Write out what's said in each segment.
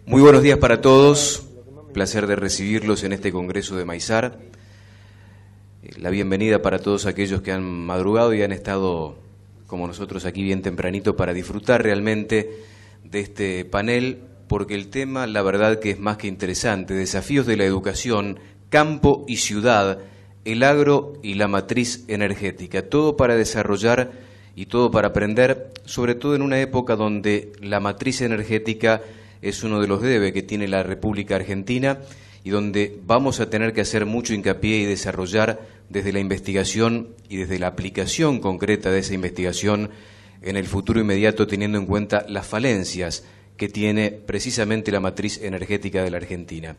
Muy buenos días para todos, placer de recibirlos en este Congreso de Maizar. La bienvenida para todos aquellos que han madrugado y han estado, como nosotros aquí bien tempranito, para disfrutar realmente de este panel, porque el tema, la verdad que es más que interesante, desafíos de la educación, campo y ciudad, el agro y la matriz energética, todo para desarrollar y todo para aprender, sobre todo en una época donde la matriz energética es uno de los debes que tiene la República Argentina y donde vamos a tener que hacer mucho hincapié y desarrollar desde la investigación y desde la aplicación concreta de esa investigación en el futuro inmediato, teniendo en cuenta las falencias que tiene precisamente la matriz energética de la Argentina.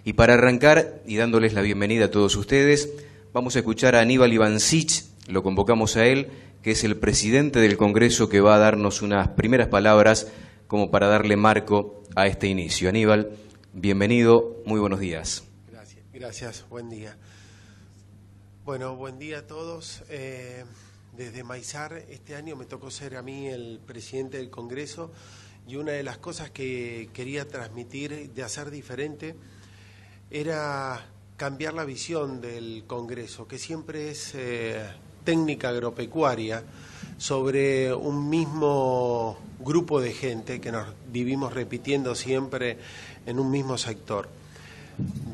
Y para arrancar, y dándoles la bienvenida a todos ustedes, vamos a escuchar a Aníbal Ivancic, lo convocamos a él, que es el presidente del Congreso, que va a darnos unas primeras palabras como para darle marco a este inicio. Aníbal, bienvenido, muy buenos días. Gracias, buen día. Bueno, buen día a todos. Desde Maizar, este año me tocó ser a mí el presidente del Congreso y una de las cosas que quería transmitir, de hacer diferente, era cambiar la visión del Congreso, que siempre es técnica agropecuaria, sobre un mismo grupo de gente que nos vivimos repitiendo siempre en un mismo sector.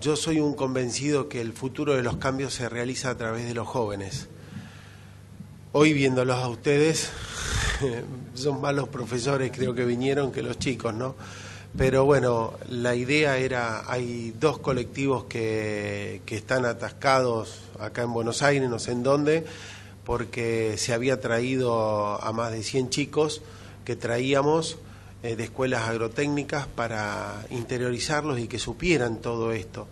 Yo soy un convencido que el futuro de los cambios se realiza a través de los jóvenes. Hoy viéndolos a ustedes, son más los profesores creo que vinieron que los chicos, ¿no? Pero bueno, la idea era, hay dos colectivos que están atascados acá en Buenos Aires, no sé en dónde, porque se había traído a más de 100 chicos que traíamos de escuelas agrotécnicas para interiorizarlos y que supieran todo esto.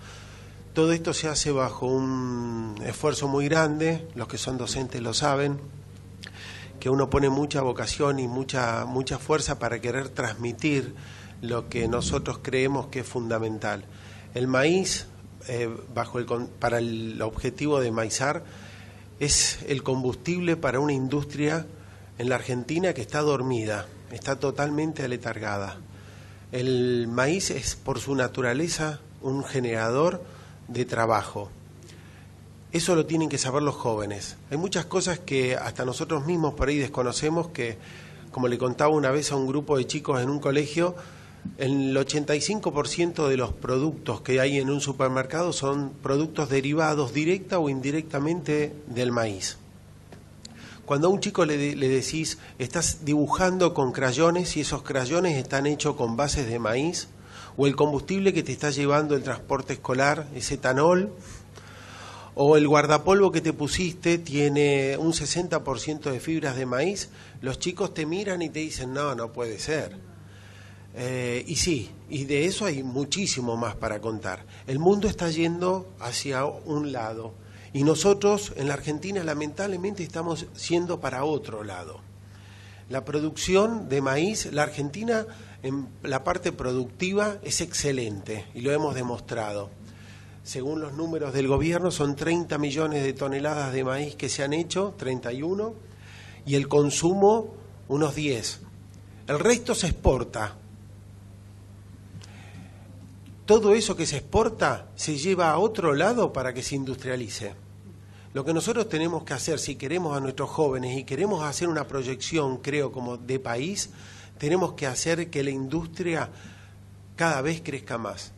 Todo esto se hace bajo un esfuerzo muy grande, los que son docentes lo saben, que uno pone mucha vocación y mucha fuerza para querer transmitir lo que nosotros creemos que es fundamental. El maíz, para el objetivo de Maizar, es el combustible para una industria en la Argentina que está dormida, está totalmente aletargada. El maíz es por su naturaleza un generador de trabajo. Eso lo tienen que saber los jóvenes. Hay muchas cosas que hasta nosotros mismos por ahí desconocemos, que, como le contaba una vez a un grupo de chicos en un colegio, el 85% de los productos que hay en un supermercado son productos derivados directa o indirectamente del maíz. Cuando a un chico le decís, estás dibujando con crayones y esos crayones están hechos con bases de maíz, o el combustible que te está llevando el transporte escolar es etanol, o el guardapolvo que te pusiste tiene un 60% de fibras de maíz, los chicos te miran y te dicen, no, no puede ser. Y sí, y de eso hay muchísimo más para contar. El mundo está yendo hacia un lado y nosotros en la Argentina lamentablemente estamos yendo para otro lado. La producción de maíz, la Argentina en la parte productiva es excelente y lo hemos demostrado. Según los números del gobierno son 30 millones de toneladas de maíz que se han hecho, 31, y el consumo unos 10. El resto se exporta. Todo eso que se exporta se lleva a otro lado para que se industrialice. Lo que nosotros tenemos que hacer, si queremos a nuestros jóvenes y queremos hacer una proyección, creo, como de país, tenemos que hacer que la industria cada vez crezca más.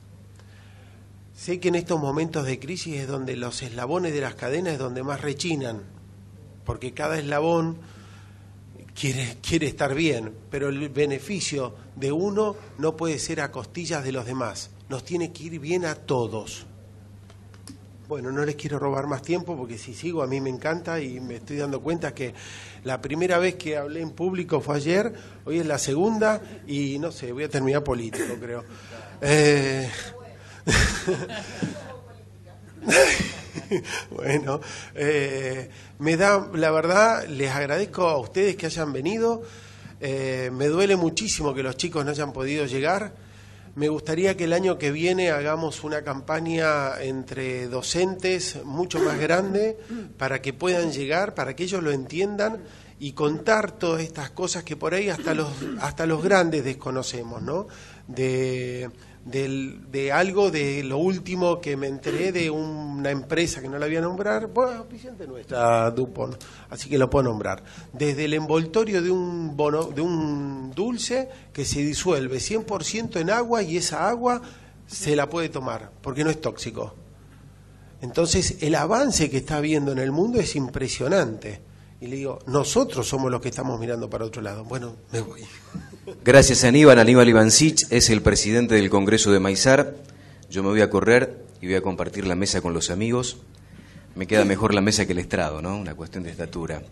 Sé que en estos momentos de crisis es donde los eslabones de las cadenas es donde más rechinan, porque cada eslabón quiere estar bien, pero el beneficio de uno no puede ser a costillas de los demás. Nos tiene que ir bien a todos. Bueno, no les quiero robar más tiempo porque si sigo a mí me encanta y me estoy dando cuenta que la primera vez que hablé en público fue ayer, hoy es la segunda y no sé, voy a terminar político, creo. Bueno, me da, la verdad, les agradezco a ustedes que hayan venido. Me duele muchísimo que los chicos no hayan podido llegar. Me gustaría que el año que viene hagamos una campaña entre docentes mucho más grande para que puedan llegar, para que ellos lo entiendan y contar todas estas cosas que por ahí hasta los grandes desconocemos, ¿no? De algo, de lo último que me enteré de una empresa que no la voy a nombrar, bueno, Vicente nuestra Dupont, así que lo puedo nombrar, desde el envoltorio de un dulce que se disuelve 100% en agua y esa agua se la puede tomar porque no es tóxico. Entonces el avance que está habiendo en el mundo es impresionante. Y le digo, nosotros somos los que estamos mirando para otro lado. Bueno, me voy. Gracias, Aníbal. Aníbal Ivancic es el presidente del Congreso de Maizar. Yo me voy a correr y voy a compartir la mesa con los amigos. Me queda mejor la mesa que el estrado, ¿no? Una cuestión de estatura.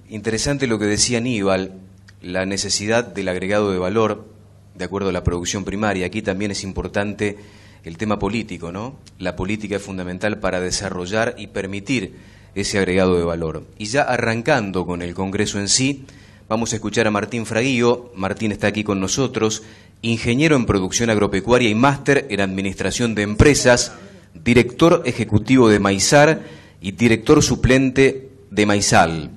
Interesante lo que decía Aníbal, la necesidad del agregado de valor de acuerdo a la producción primaria. Aquí también es importante el tema político, ¿no? La política es fundamental para desarrollar y permitir ese agregado de valor. Y ya arrancando con el Congreso en sí, vamos a escuchar a Martín Fraguío. Martín está aquí con nosotros, ingeniero en producción agropecuaria y máster en administración de empresas, director ejecutivo de Maizar y director suplente de Maizal,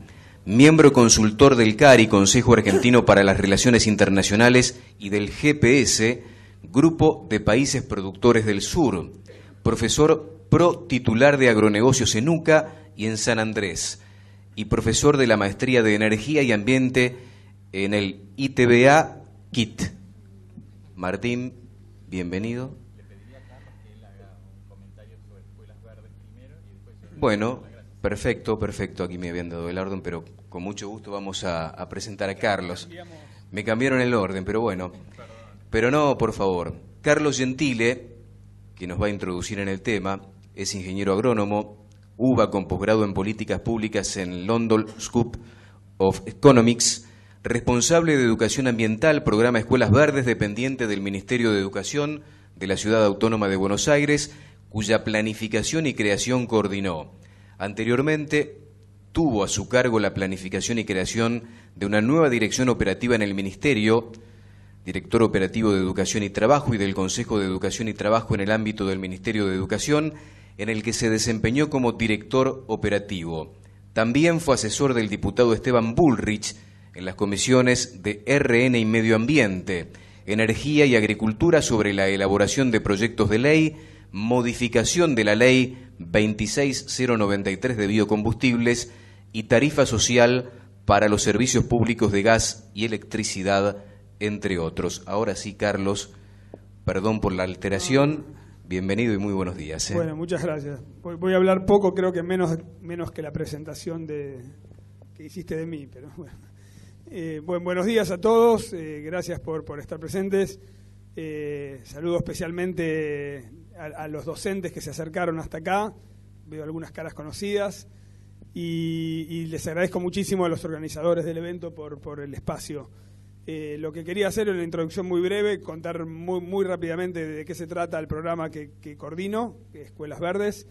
miembro consultor del CARI, Consejo Argentino para las Relaciones Internacionales, y del GPS, Grupo de Países Productores del Sur, profesor pro titular de agronegocios en UCA y en San Andrés, y profesor de la Maestría de Energía y Ambiente en el ITBA KIT. Martín, bienvenido. Le pediría a Carlos que él haga un comentario sobre Escuelas Verdes primero y después... Bueno, perfecto, aquí me habían dado el orden, pero con mucho gusto vamos a presentar a Carlos. Me cambiaron el orden, pero bueno. Pero no, por favor. Carlos Gentile, que nos va a introducir en el tema, es ingeniero agrónomo, UBA con posgrado en Políticas Públicas en London School of Economics, responsable de Educación Ambiental, programa Escuelas Verdes, dependiente del Ministerio de Educación de la Ciudad Autónoma de Buenos Aires, cuya planificación y creación coordinó. Anteriormente, tuvo a su cargo la planificación y creación de una nueva dirección operativa en el Ministerio, director operativo de Educación y Trabajo y del Consejo de Educación y Trabajo en el ámbito del Ministerio de Educación, en el que se desempeñó como director operativo. También fue asesor del diputado Esteban Bullrich en las comisiones de RN y Medio Ambiente, Energía y Agricultura sobre la elaboración de proyectos de ley, modificación de la ley 26093 de biocombustibles y tarifa social para los servicios públicos de gas y electricidad, entre otros. Ahora sí, Carlos, perdón por la alteración. Bienvenido y muy buenos días. Bueno, muchas gracias. Voy a hablar poco, creo que menos que la presentación que hiciste de mí, pero bueno. Buenos días a todos, gracias por estar presentes. Saludo especialmente a los docentes que se acercaron hasta acá, veo algunas caras conocidas, y les agradezco muchísimo a los organizadores del evento por el espacio. Lo que quería hacer es una introducción muy breve, contar muy rápidamente de qué se trata el programa que coordino, que es Escuelas Verdes,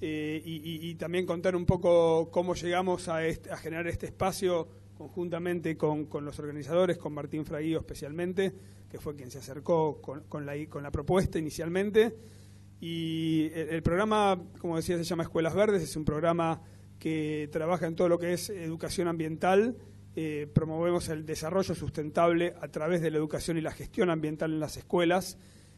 y también contar un poco cómo llegamos a generar este espacio conjuntamente con los organizadores, con Martín Fraguío especialmente, que fue quien se acercó con la propuesta inicialmente. Y el programa, como decía, se llama Escuelas Verdes, es un programa que trabaja en todo lo que es educación ambiental. Promovemos el desarrollo sustentable a través de la educación y la gestión ambiental en las escuelas.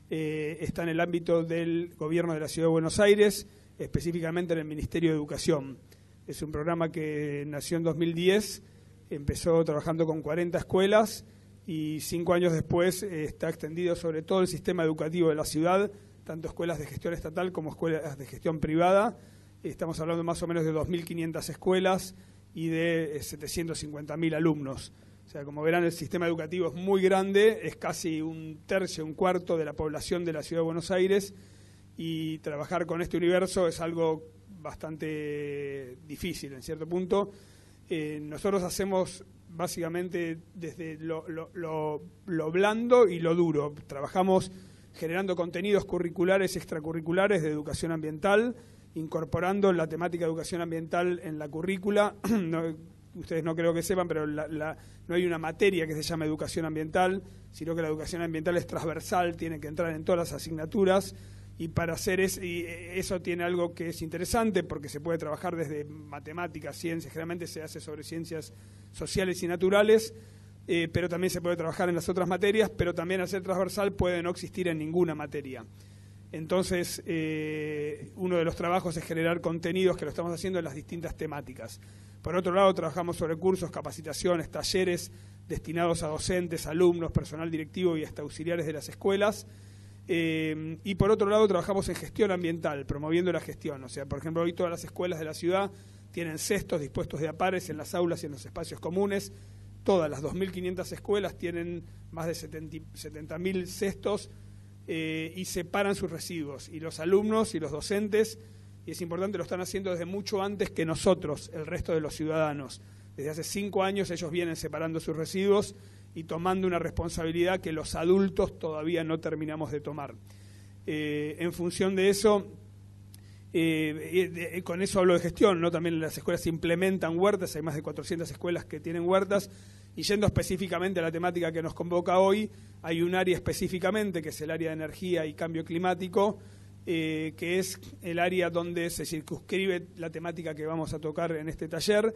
Está en el ámbito del Gobierno de la Ciudad de Buenos Aires, específicamente en el Ministerio de Educación. Es un programa que nació en 2010, empezó trabajando con 40 escuelas y 5 años después está extendido sobre todo el sistema educativo de la ciudad, tanto escuelas de gestión estatal como escuelas de gestión privada. Estamos hablando más o menos de 2.500 escuelas y de 750.000 alumnos. O sea, como verán, el sistema educativo es muy grande, es casi un tercio, un cuarto de la población de la Ciudad de Buenos Aires, y trabajar con este universo es algo bastante difícil en cierto punto. Nosotros hacemos básicamente desde lo blando y lo duro. Trabajamos generando contenidos curriculares, extracurriculares de educación ambiental, incorporando la temática de educación ambiental en la currícula. Ustedes no creo que sepan, pero no hay una materia que se llama educación ambiental, sino que la educación ambiental es transversal, tiene que entrar en todas las asignaturas, y para hacer eso tiene algo que es interesante porque se puede trabajar desde matemáticas, ciencias, generalmente se hace sobre ciencias sociales y naturales, pero también se puede trabajar en las otras materias, pero también al ser transversal puede no existir en ninguna materia. Entonces, uno de los trabajos es generar contenidos que lo estamos haciendo en las distintas temáticas. Por otro lado, trabajamos sobre cursos, capacitaciones, talleres destinados a docentes, alumnos, personal directivo y hasta auxiliares de las escuelas. Y por otro lado, trabajamos en gestión ambiental, promoviendo la gestión. O sea, por ejemplo, hoy todas las escuelas de la ciudad tienen cestos dispuestos de a pares en las aulas y en los espacios comunes. Todas las 2.500 escuelas tienen más de 70.000 cestos y separan sus residuos. Y los alumnos y los docentes, y es importante, lo están haciendo desde mucho antes que nosotros, el resto de los ciudadanos. Desde hace 5 años ellos vienen separando sus residuos y tomando una responsabilidad que los adultos todavía no terminamos de tomar. En función de eso, con eso hablo de gestión, ¿no? También las escuelas implementan huertas, hay más de 400 escuelas que tienen huertas, y yendo específicamente a la temática que nos convoca hoy, hay un área específicamente, que es el área de energía y cambio climático, que es el área donde se circunscribe la temática que vamos a tocar en este taller,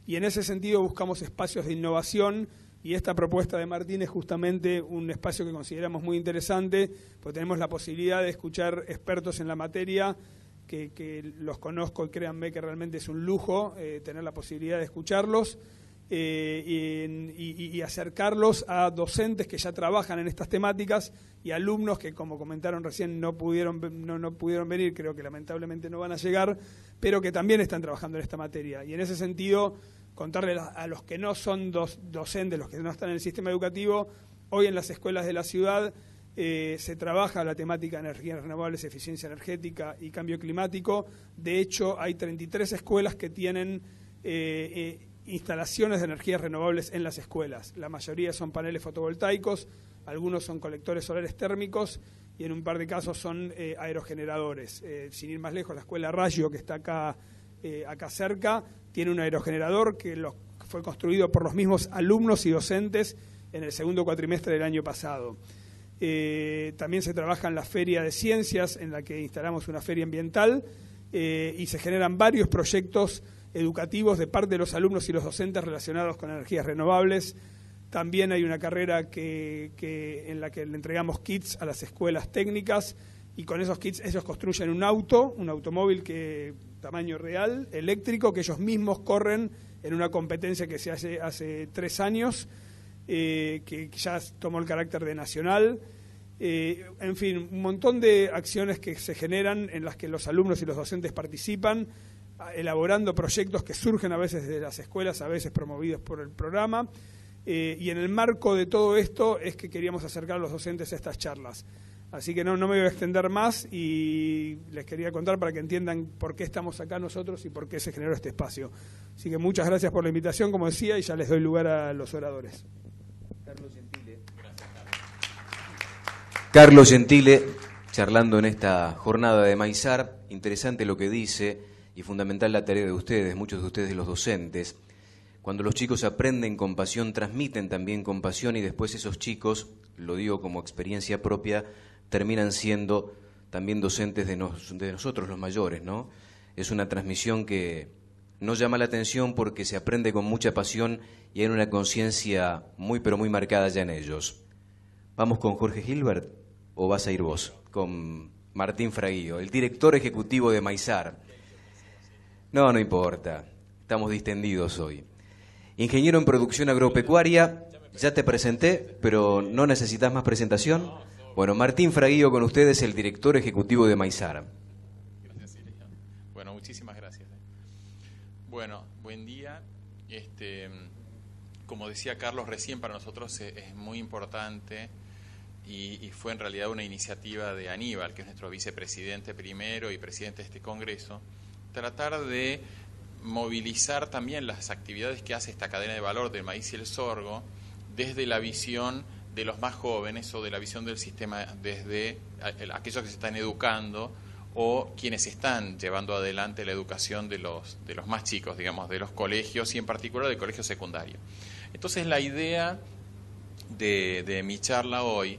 y en ese sentido buscamos espacios de innovación. Y esta propuesta de Martín es justamente un espacio que consideramos muy interesante, porque tenemos la posibilidad de escuchar expertos en la materia, que los conozco y créanme que realmente es un lujo tener la posibilidad de escucharlos y acercarlos a docentes que ya trabajan en estas temáticas y alumnos que, como comentaron recién, no pudieron venir, creo que lamentablemente no van a llegar, pero que también están trabajando en esta materia. Y en ese sentido, contarle a los que no son docentes, los que no están en el sistema educativo, hoy en las escuelas de la ciudad se trabaja la temática de energías renovables, eficiencia energética y cambio climático. De hecho, hay 33 escuelas que tienen instalaciones de energías renovables en las escuelas. La mayoría son paneles fotovoltaicos, algunos son colectores solares térmicos y en un par de casos son aerogeneradores. Sin ir más lejos, la escuela Rayo, que está acá cerca, tiene un aerogenerador que fue construido por los mismos alumnos y docentes en el segundo cuatrimestre del año pasado. También se trabaja en la Feria de Ciencias, en la que instalamos una feria ambiental, y se generan varios proyectos educativos de parte de los alumnos y los docentes relacionados con energías renovables. También hay una carrera en la que le entregamos kits a las escuelas técnicas, y con esos kits ellos construyen un automóvil tamaño real, eléctrico, que ellos mismos corren en una competencia que se hace 3 años, que ya tomó el carácter de nacional. En fin, un montón de acciones que se generan en las que los alumnos y los docentes participan, elaborando proyectos que surgen a veces desde las escuelas, a veces promovidos por el programa. Y en el marco de todo esto es que queríamos acercar a los docentes a estas charlas. Así que no me voy a extender más y les quería contar para que entiendan por qué estamos acá nosotros y por qué se generó este espacio. Así que muchas gracias por la invitación, como decía, y ya les doy lugar a los oradores. Carlos Gentile. Gracias, Carlos Gentile, charlando en esta jornada de Maizar. Interesante lo que dice y fundamental la tarea de ustedes, muchos de ustedes los docentes. Cuando los chicos aprenden con pasión, transmiten también con pasión, y después esos chicos, lo digo como experiencia propia, terminan siendo también docentes de nosotros los mayores, ¿no? Es una transmisión que nos llama la atención porque se aprende con mucha pasión y hay una conciencia muy pero muy marcada ya en ellos. ¿Vamos con Jorge Gilbert o vas a ir vos? Con Martín Fraguío, el director ejecutivo de Maizar. No importa, estamos distendidos hoy. Ingeniero en producción agropecuaria, ya te presenté, pero ¿no necesitas más presentación? Bueno, Martín Fraguío con ustedes, el director ejecutivo de Maizar. Gracias, Silvia. Bueno, muchísimas gracias. Bueno, buen día. Como decía Carlos recién, para nosotros es muy importante y fue en realidad una iniciativa de Aníbal, que es nuestro vicepresidente primero y presidente de este congreso, tratar de movilizar también las actividades que hace esta cadena de valor del maíz y el sorgo desde la visión de los más jóvenes o de la visión del sistema desde aquellos que se están educando o quienes están llevando adelante la educación de los más chicos, digamos, de los colegios y en particular del colegio secundario. Entonces la idea de mi charla hoy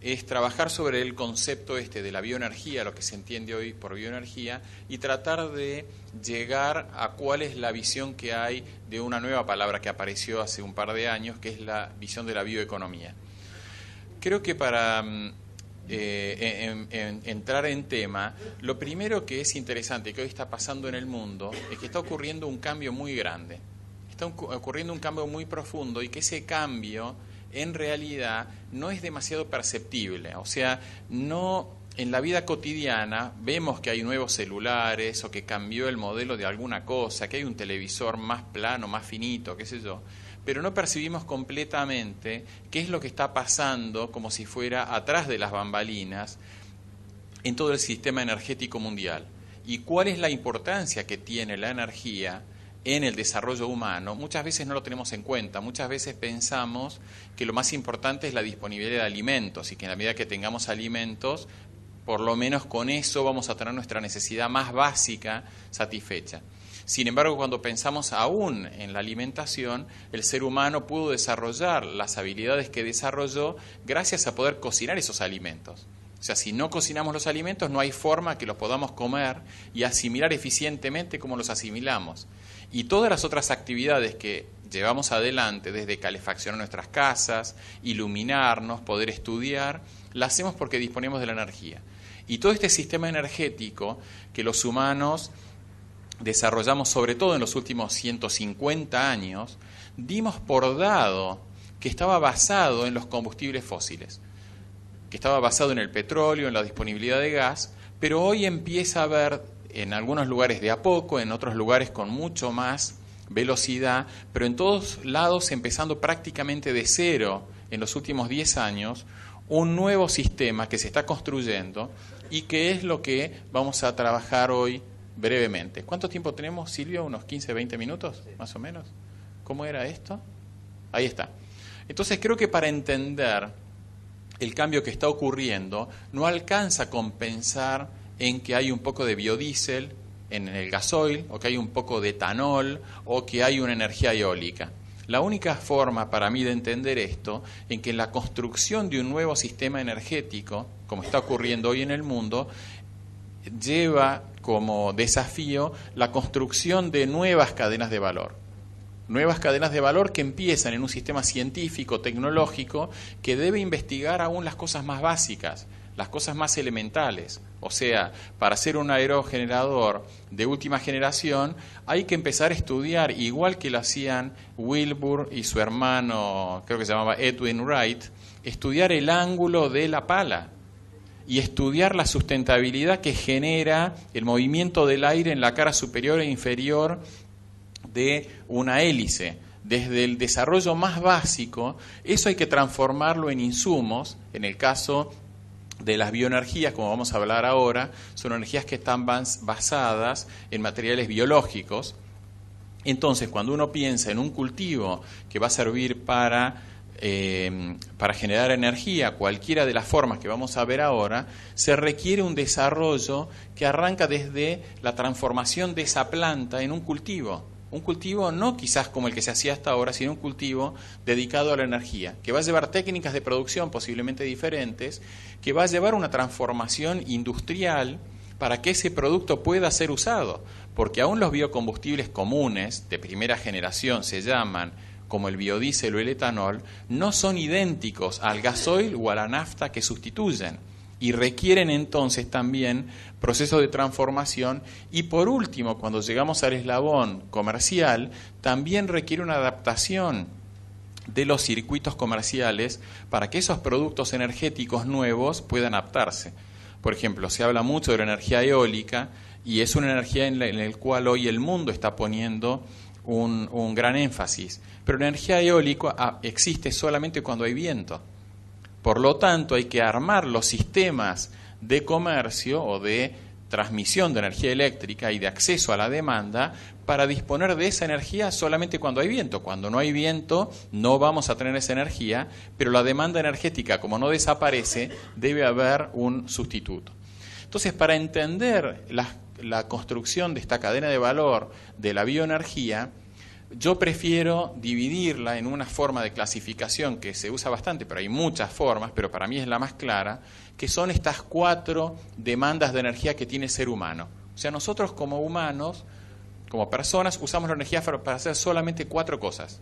es trabajar sobre el concepto de la bioenergía, lo que se entiende hoy por bioenergía, y tratar de llegar a cuál es la visión que hay de una nueva palabra que apareció hace un par de años, que es la visión de la bioeconomía. Creo que para entrar en tema, lo primero que es interesante que hoy está pasando en el mundo es que está ocurriendo un cambio muy grande, está ocurriendo un cambio muy profundo, y que ese cambio en realidad no es demasiado perceptible. O sea, no en la vida cotidiana vemos que hay nuevos celulares o que cambió el modelo de alguna cosa, que hay un televisor más plano, más finito, qué sé yo, pero no percibimos completamente qué es lo que está pasando como si fuera atrás de las bambalinas en todo el sistema energético mundial, y cuál es la importancia que tiene la energía en el desarrollo humano. Muchas veces no lo tenemos en cuenta, muchas veces pensamos que lo más importante es la disponibilidad de alimentos, y que en la medida que tengamos alimentos, por lo menos con eso vamos a tener nuestra necesidad más básica satisfecha. Sin embargo, cuando pensamos aún en la alimentación, el ser humano pudo desarrollar las habilidades que desarrolló gracias a poder cocinar esos alimentos. O sea, si no cocinamos los alimentos, no hay forma que los podamos comer y asimilar eficientemente como los asimilamos. Y todas las otras actividades que llevamos adelante, desde calefaccionar nuestras casas, iluminarnos, poder estudiar, las hacemos porque disponemos de la energía. Y todo este sistema energético que los humanos desarrollamos, sobre todo en los últimos 150 años, dimos por dado que estaba basado en los combustibles fósiles, que estaba basado en el petróleo, en la disponibilidad de gas, pero hoy empieza a haber, en algunos lugares de a poco, en otros lugares con mucho más velocidad, pero en todos lados, empezando prácticamente de cero en los últimos 10 años, un nuevo sistema que se está construyendo y que es lo que vamos a trabajar hoy brevemente. ¿Cuánto tiempo tenemos, Silvio? ¿Unos 15, 20 minutos, más o menos? ¿Cómo era esto? Ahí está. Entonces creo que para entender el cambio que está ocurriendo, no alcanza con pensar en que hay un poco de biodiesel en el gasoil, o que hay un poco de etanol, o que hay una energía eólica. La única forma para mí de entender esto, en que la construcción de un nuevo sistema energético, como está ocurriendo hoy en el mundo, lleva como desafío la construcción de nuevas cadenas de valor. Nuevas cadenas de valor que empiezan en un sistema científico, tecnológico, que debe investigar aún las cosas más básicas, las cosas más elementales. O sea, para hacer un aerogenerador de última generación hay que empezar a estudiar, igual que lo hacían Wilbur y su hermano, creo que se llamaba Edwin Wright, estudiar el ángulo de la pala y estudiar la sustentabilidad que genera el movimiento del aire en la cara superior e inferior de una hélice. Desde el desarrollo más básico, eso hay que transformarlo en insumos. En el caso de las bioenergías, como vamos a hablar ahora, son energías que están basadas en materiales biológicos. Entonces, cuando uno piensa en un cultivo que va a servir para generar energía, cualquiera de las formas que vamos a ver ahora, se requiere un desarrollo que arranca desde la transformación de esa planta en un cultivo. Un cultivo no quizás como el que se hacía hasta ahora, sino un cultivo dedicado a la energía, que va a llevar técnicas de producción posiblemente diferentes, que va a llevar una transformación industrial para que ese producto pueda ser usado. Porque aún los biocombustibles comunes, de primera generación se llaman, como el biodiesel o el etanol, no son idénticos al gasoil o a la nafta que sustituyen. Y requieren entonces también procesos de transformación. Y por último, cuando llegamos al eslabón comercial, también requiere una adaptación de los circuitos comerciales para que esos productos energéticos nuevos puedan adaptarse. Por ejemplo, se habla mucho de la energía eólica y es una energía en la cual hoy el mundo está poniendo un gran énfasis. Pero la energía eólica existe solamente cuando hay viento. Por lo tanto, hay que armar los sistemas de comercio o de transmisión de energía eléctrica y de acceso a la demanda para disponer de esa energía solamente cuando hay viento. Cuando no hay viento, no vamos a tener esa energía, pero la demanda energética, como no desaparece, debe haber un sustituto. Entonces, para entender la construcción de esta cadena de valor de la bioenergía, Yo prefiero dividirla en una forma de clasificación que se usa bastante, pero hay muchas formas, pero para mí es la más clara, que son estas 4 demandas de energía que tiene el ser humano. O sea, nosotros como humanos, como personas, usamos la energía para hacer solamente 4 cosas.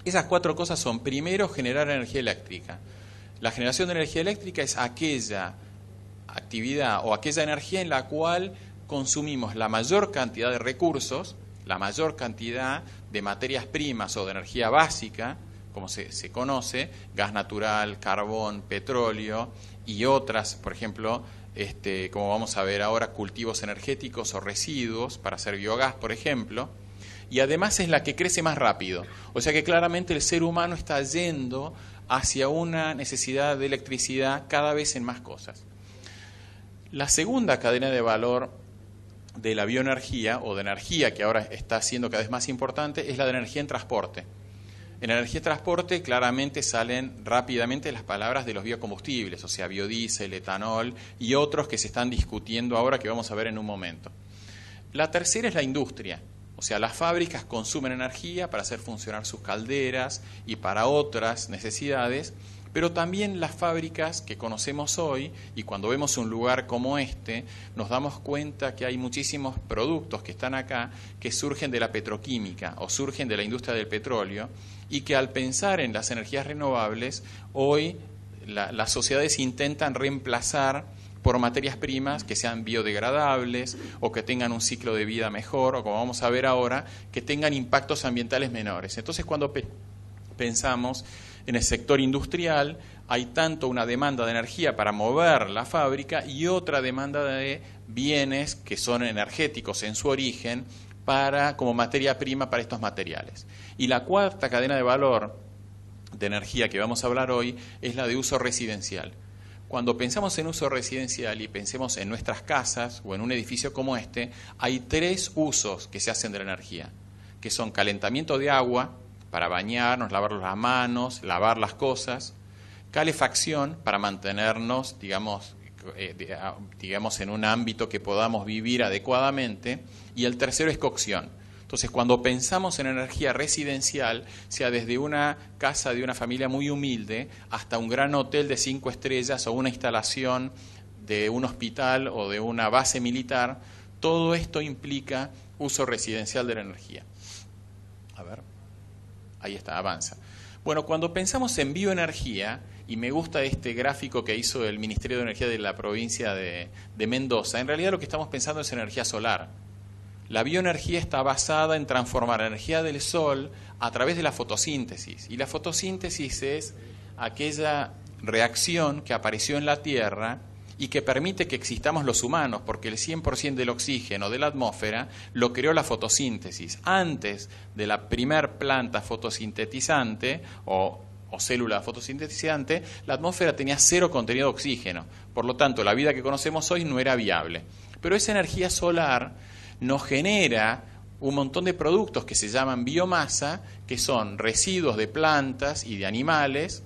Esas 4 cosas son, primero, generar energía eléctrica. La generación de energía eléctrica es aquella actividad o aquella energía en la cual consumimos la mayor cantidad de recursos, la mayor cantidad de materias primas o de energía básica, como se conoce, gas natural, carbón, petróleo y otras, por ejemplo, como vamos a ver ahora, cultivos energéticos o residuos para hacer biogás, por ejemplo, y además es la que crece más rápido. O sea que claramente el ser humano está yendo hacia una necesidad de electricidad cada vez en más cosas. La segunda cadena de valor de la bioenergía o de energía, que ahora está siendo cada vez más importante, es la de energía en transporte. En energía en transporte claramente salen rápidamente las palabras de los biocombustibles, o sea, biodiesel, etanol y otros que se están discutiendo ahora, que vamos a ver en un momento. La tercera es la industria, o sea, las fábricas consumen energía para hacer funcionar sus calderas y para otras necesidades, pero también las fábricas que conocemos hoy, y cuando vemos un lugar como este, nos damos cuenta que hay muchísimos productos que están acá que surgen de la petroquímica o surgen de la industria del petróleo, y que al pensar en las energías renovables, hoy las sociedades intentan reemplazar por materias primas que sean biodegradables o que tengan un ciclo de vida mejor, o como vamos a ver ahora, que tengan impactos ambientales menores. Entonces, cuando pensamos en el sector industrial, hay tanto una demanda de energía para mover la fábrica y otra demanda de bienes que son energéticos en su origen como materia prima para estos materiales. Y la cuarta cadena de valor de energía que vamos a hablar hoy es la de uso residencial. Cuando pensamos en uso residencial y pensemos en nuestras casas o en un edificio como este, hay 3 usos que se hacen de la energía, que son calentamiento de agua, para bañarnos, lavar las manos, lavar las cosas, calefacción para mantenernos, digamos, en un ámbito que podamos vivir adecuadamente, y el tercero es cocción. Entonces, cuando pensamos en energía residencial, sea desde una casa de una familia muy humilde hasta un gran hotel de 5 estrellas o una instalación de un hospital o de una base militar, todo esto implica uso residencial de la energía. A ver. Ahí está, avanza. Bueno, cuando pensamos en bioenergía, y me gusta este gráfico que hizo el Ministerio de Energía de la provincia de Mendoza, en realidad lo que estamos pensando es energía solar. La bioenergía está basada en transformar la energía del sol a través de la fotosíntesis. Y la fotosíntesis es aquella reacción que apareció en la Tierra y que permite que existamos los humanos, porque el 100% del oxígeno de la atmósfera lo creó la fotosíntesis. Antes de la primer planta fotosintetizante o célula fotosintetizante, la atmósfera tenía 0 contenido de oxígeno. Por lo tanto, la vida que conocemos hoy no era viable. Pero esa energía solar nos genera un montón de productos que se llaman biomasa, que son residuos de plantas y de animales,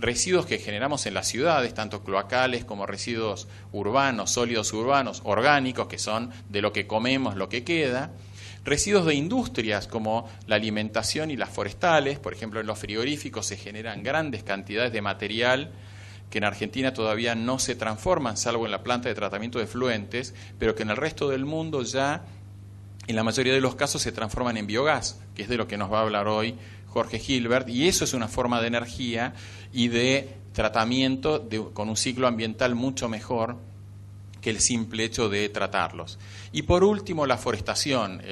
residuos que generamos en las ciudades, tanto cloacales como residuos urbanos, sólidos urbanos, orgánicos, que son de lo que comemos, lo que queda, residuos de industrias como la alimentación y las forestales. Por ejemplo, en los frigoríficos se generan grandes cantidades de material que en Argentina todavía no se transforman, salvo en la planta de tratamiento de efluentes, pero que en el resto del mundo ya, en la mayoría de los casos, se transforman en biogás, que es de lo que nos va a hablar hoy Jorge Gilbert, y eso es una forma de energía y de tratamiento con un ciclo ambiental mucho mejor que el simple hecho de tratarlos. Y por último, la forestación.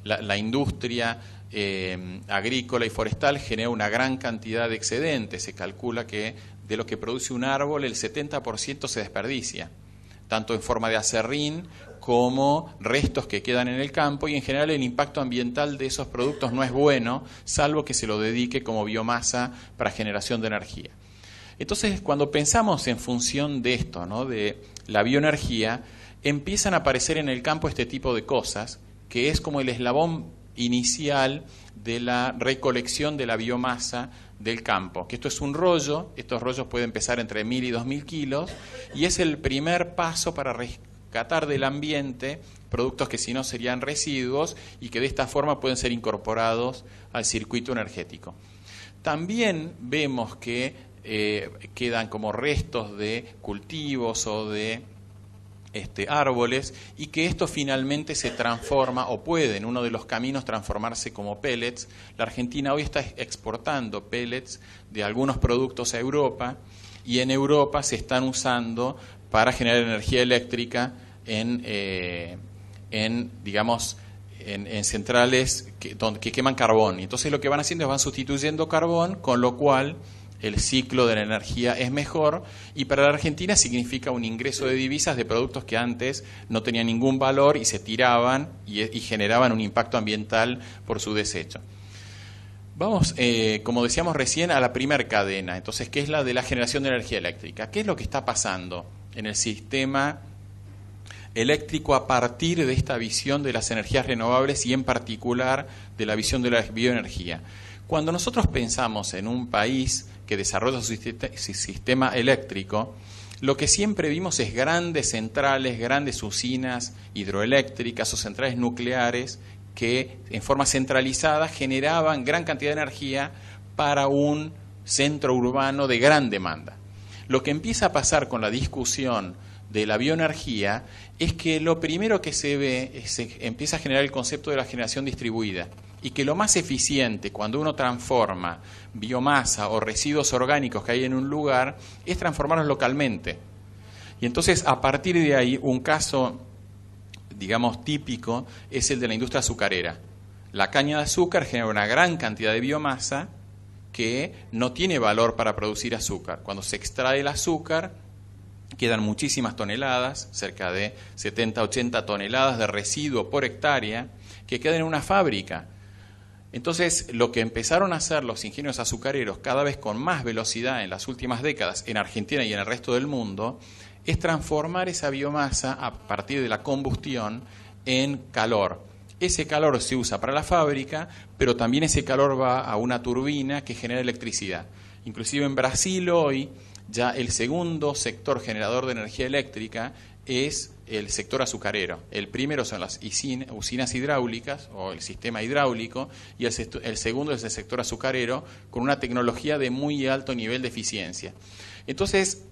La industria agrícola y forestal genera una gran cantidad de excedentes. Se calcula que de lo que produce un árbol, el 70% se desperdicia, tanto en forma de acerrín como restos que quedan en el campo, y en general el impacto ambiental de esos productos no es bueno, salvo que se lo dedique como biomasa para generación de energía. Entonces, cuando pensamos en función de esto, ¿no?, de la bioenergía, empiezan a aparecer en el campo este tipo de cosas, que es como el eslabón inicial de la recolección de la biomasa del campo, que esto es un rollo. Estos rollos pueden pesar entre 1.000 y 2.000 kilos, y es el primer paso para rescatar del ambiente productos que si no serían residuos y que de esta forma pueden ser incorporados al circuito energético. También vemos que quedan como restos de cultivos o de árboles, y que esto finalmente se transforma, o puede en uno de los caminos transformarse como pellets. La Argentina hoy está exportando pellets de algunos productos a Europa, y en Europa se están usando para generar energía eléctrica en centrales que queman carbón. Entonces lo que van haciendo es van sustituyendo carbón, con lo cual el ciclo de la energía es mejor, y para la Argentina significa un ingreso de divisas de productos que antes no tenían ningún valor y se tiraban y generaban un impacto ambiental por su desecho. Vamos, como decíamos recién, a la primera cadena, entonces, que es la de la generación de energía eléctrica. ¿Qué es lo que está pasando en el sistema eléctrico a partir de esta visión de las energías renovables y en particular de la visión de la bioenergía? Cuando nosotros pensamos en un país que desarrolla su sistema eléctrico, lo que siempre vimos es grandes centrales, grandes usinas hidroeléctricas o centrales nucleares que en forma centralizada generaban gran cantidad de energía para un centro urbano de gran demanda. Lo que empieza a pasar con la discusión de la bioenergía es que lo primero que se ve es que se empieza a generar el concepto de la generación distribuida, y que lo más eficiente cuando uno transforma biomasa o residuos orgánicos que hay en un lugar es transformarlos localmente. Y entonces, a partir de ahí, un caso, digamos, típico es el de la industria azucarera. La caña de azúcar genera una gran cantidad de biomasa que no tiene valor para producir azúcar. Cuando se extrae el azúcar, quedan muchísimas toneladas, cerca de 70-80 toneladas de residuo por hectárea, que quedan en una fábrica. Entonces, lo que empezaron a hacer los ingenios azucareros cada vez con más velocidad en las últimas décadas en Argentina y en el resto del mundo es transformar esa biomasa a partir de la combustión en calor. Ese calor se usa para la fábrica, pero también ese calor va a una turbina que genera electricidad. Inclusive en Brasil hoy ya el segundo sector generador de energía eléctrica es el sector azucarero. El primero son las usinas hidráulicas o el sistema hidráulico, y el segundo es el sector azucarero, con una tecnología de muy alto nivel de eficiencia. Entonces,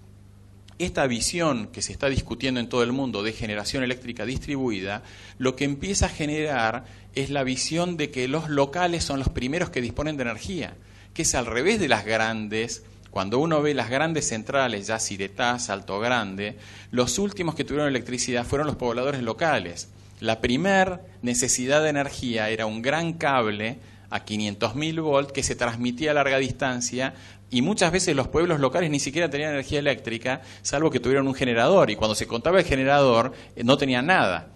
esta visión que se está discutiendo en todo el mundo de generación eléctrica distribuida, lo que empieza a generar es la visión de que los locales son los primeros que disponen de energía, que es al revés de las grandes. Cuando uno ve las grandes centrales, ya Ciretá, Salto Grande, los últimos que tuvieron electricidad fueron los pobladores locales. La primer necesidad de energía era un gran cable a 500.000 volts que se transmitía a larga distancia, y muchas veces los pueblos locales ni siquiera tenían energía eléctrica, salvo que tuvieran un generador, y cuando se contaba el generador no tenían nada.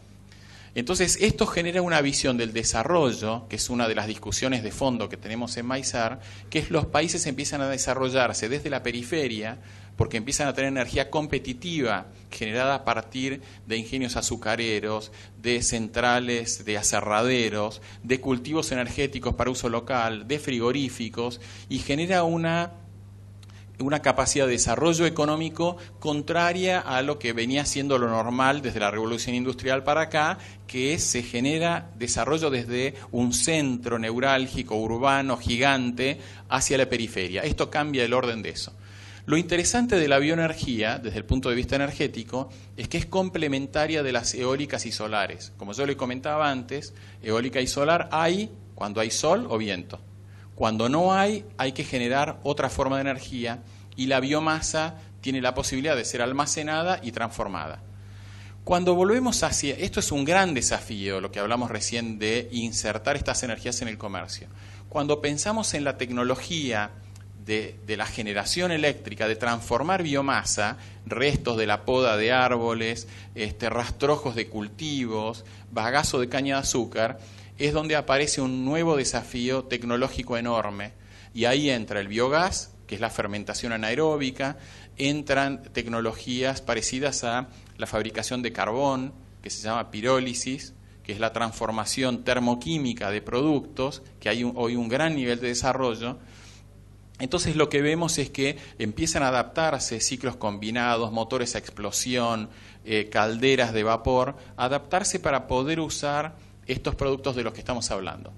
Entonces, esto genera una visión del desarrollo, que es una de las discusiones de fondo que tenemos en Maizar, que es los países empiezan a desarrollarse desde la periferia, porque empiezan a tener energía competitiva generada a partir de ingenios azucareros, de centrales de aserraderos, de cultivos energéticos para uso local, de frigoríficos, y genera una capacidad de desarrollo económico contraria a lo que venía siendo lo normal desde la Revolución Industrial para acá, que se genera desarrollo desde un centro neurálgico, urbano, gigante, hacia la periferia. Esto cambia el orden de eso. Lo interesante de la bioenergía, desde el punto de vista energético, es que es complementaria de las eólicas y solares. Como yo le comentaba antes, eólica y solar hay cuando hay sol o viento. Cuando no hay que generar otra forma de energía, y la biomasa tiene la posibilidad de ser almacenada y transformada. Cuando volvemos hacia... Esto es un gran desafío, lo que hablamos recién de insertar estas energías en el comercio. Cuando pensamos en la tecnología de la generación eléctrica, de transformar biomasa, restos de la poda de árboles, rastrojos de cultivos, bagazo de caña de azúcar, es donde aparece un nuevo desafío tecnológico enorme, y ahí entra el biogás, que es la fermentación anaeróbica, entran tecnologías parecidas a la fabricación de carbón, que se llama pirólisis, que es la transformación termoquímica de productos, que hay hoy un gran nivel de desarrollo, Entonces lo que vemos es que empiezan a adaptarse ciclos combinados, motores a explosión, calderas de vapor, adaptarse para poder usar estos productos de los que estamos hablando.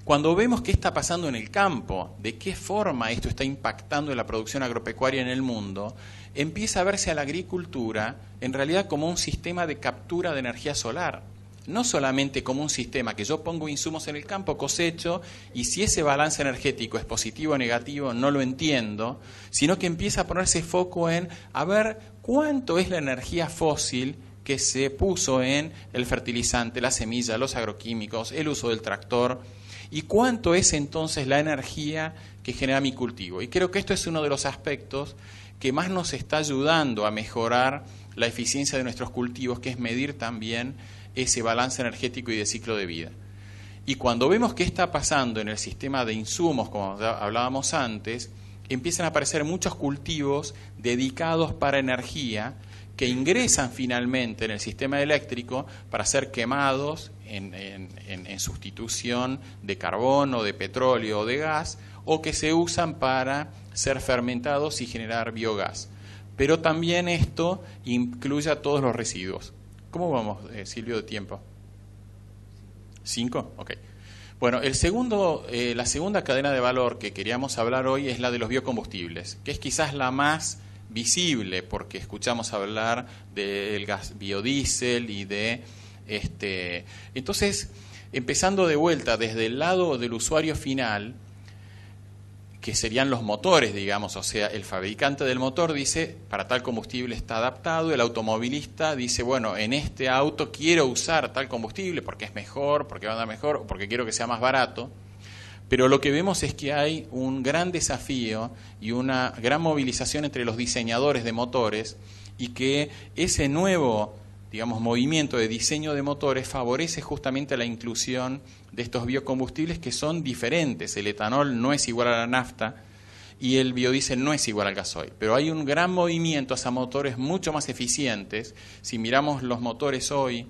Cuando vemos qué está pasando en el campo, de qué forma esto está impactando en la producción agropecuaria en el mundo, empieza a verse a la agricultura en realidad como un sistema de captura de energía solar. No solamente como un sistema que yo pongo insumos en el campo, cosecho, y si ese balance energético es positivo o negativo, no lo entiendo, sino que empieza a ponerse foco en a ver cuánto es la energía fósil que se puso en el fertilizante, la semilla, los agroquímicos, el uso del tractor, y cuánto es entonces la energía que genera mi cultivo. Y creo que esto es uno de los aspectos que más nos está ayudando a mejorar la eficiencia de nuestros cultivos, que es medir también ese balance energético y de ciclo de vida. Y cuando vemos qué está pasando en el sistema de insumos, como hablábamos antes, empiezan a aparecer muchos cultivos dedicados para energía que ingresan finalmente en el sistema eléctrico para ser quemados en sustitución de carbón o de petróleo o de gas, o que se usan para ser fermentados y generar biogás. Pero también esto incluye a todos los residuos. ¿Cómo vamos, Silvio, de tiempo? ¿5? Ok. Bueno, la segunda cadena de valor que queríamos hablar hoy es la de los biocombustibles, que es quizás la más visible, porque escuchamos hablar del gas biodiesel y de Entonces, empezando de vuelta desde el lado del usuario final, que serían los motores, digamos, o sea, el fabricante del motor dice, para tal combustible está adaptado, el automovilista dice, bueno, en este auto quiero usar tal combustible porque es mejor, porque va a andar mejor, o porque quiero que sea más barato. Pero lo que vemos es que hay un gran desafío y una gran movilización entre los diseñadores de motores, y que ese nuevo, digamos, movimiento de diseño de motores favorece justamente la inclusión de estos biocombustibles que son diferentes. El etanol no es igual a la nafta y el biodiesel no es igual al gasoil, pero hay un gran movimiento hacia motores mucho más eficientes. Si miramos los motores hoy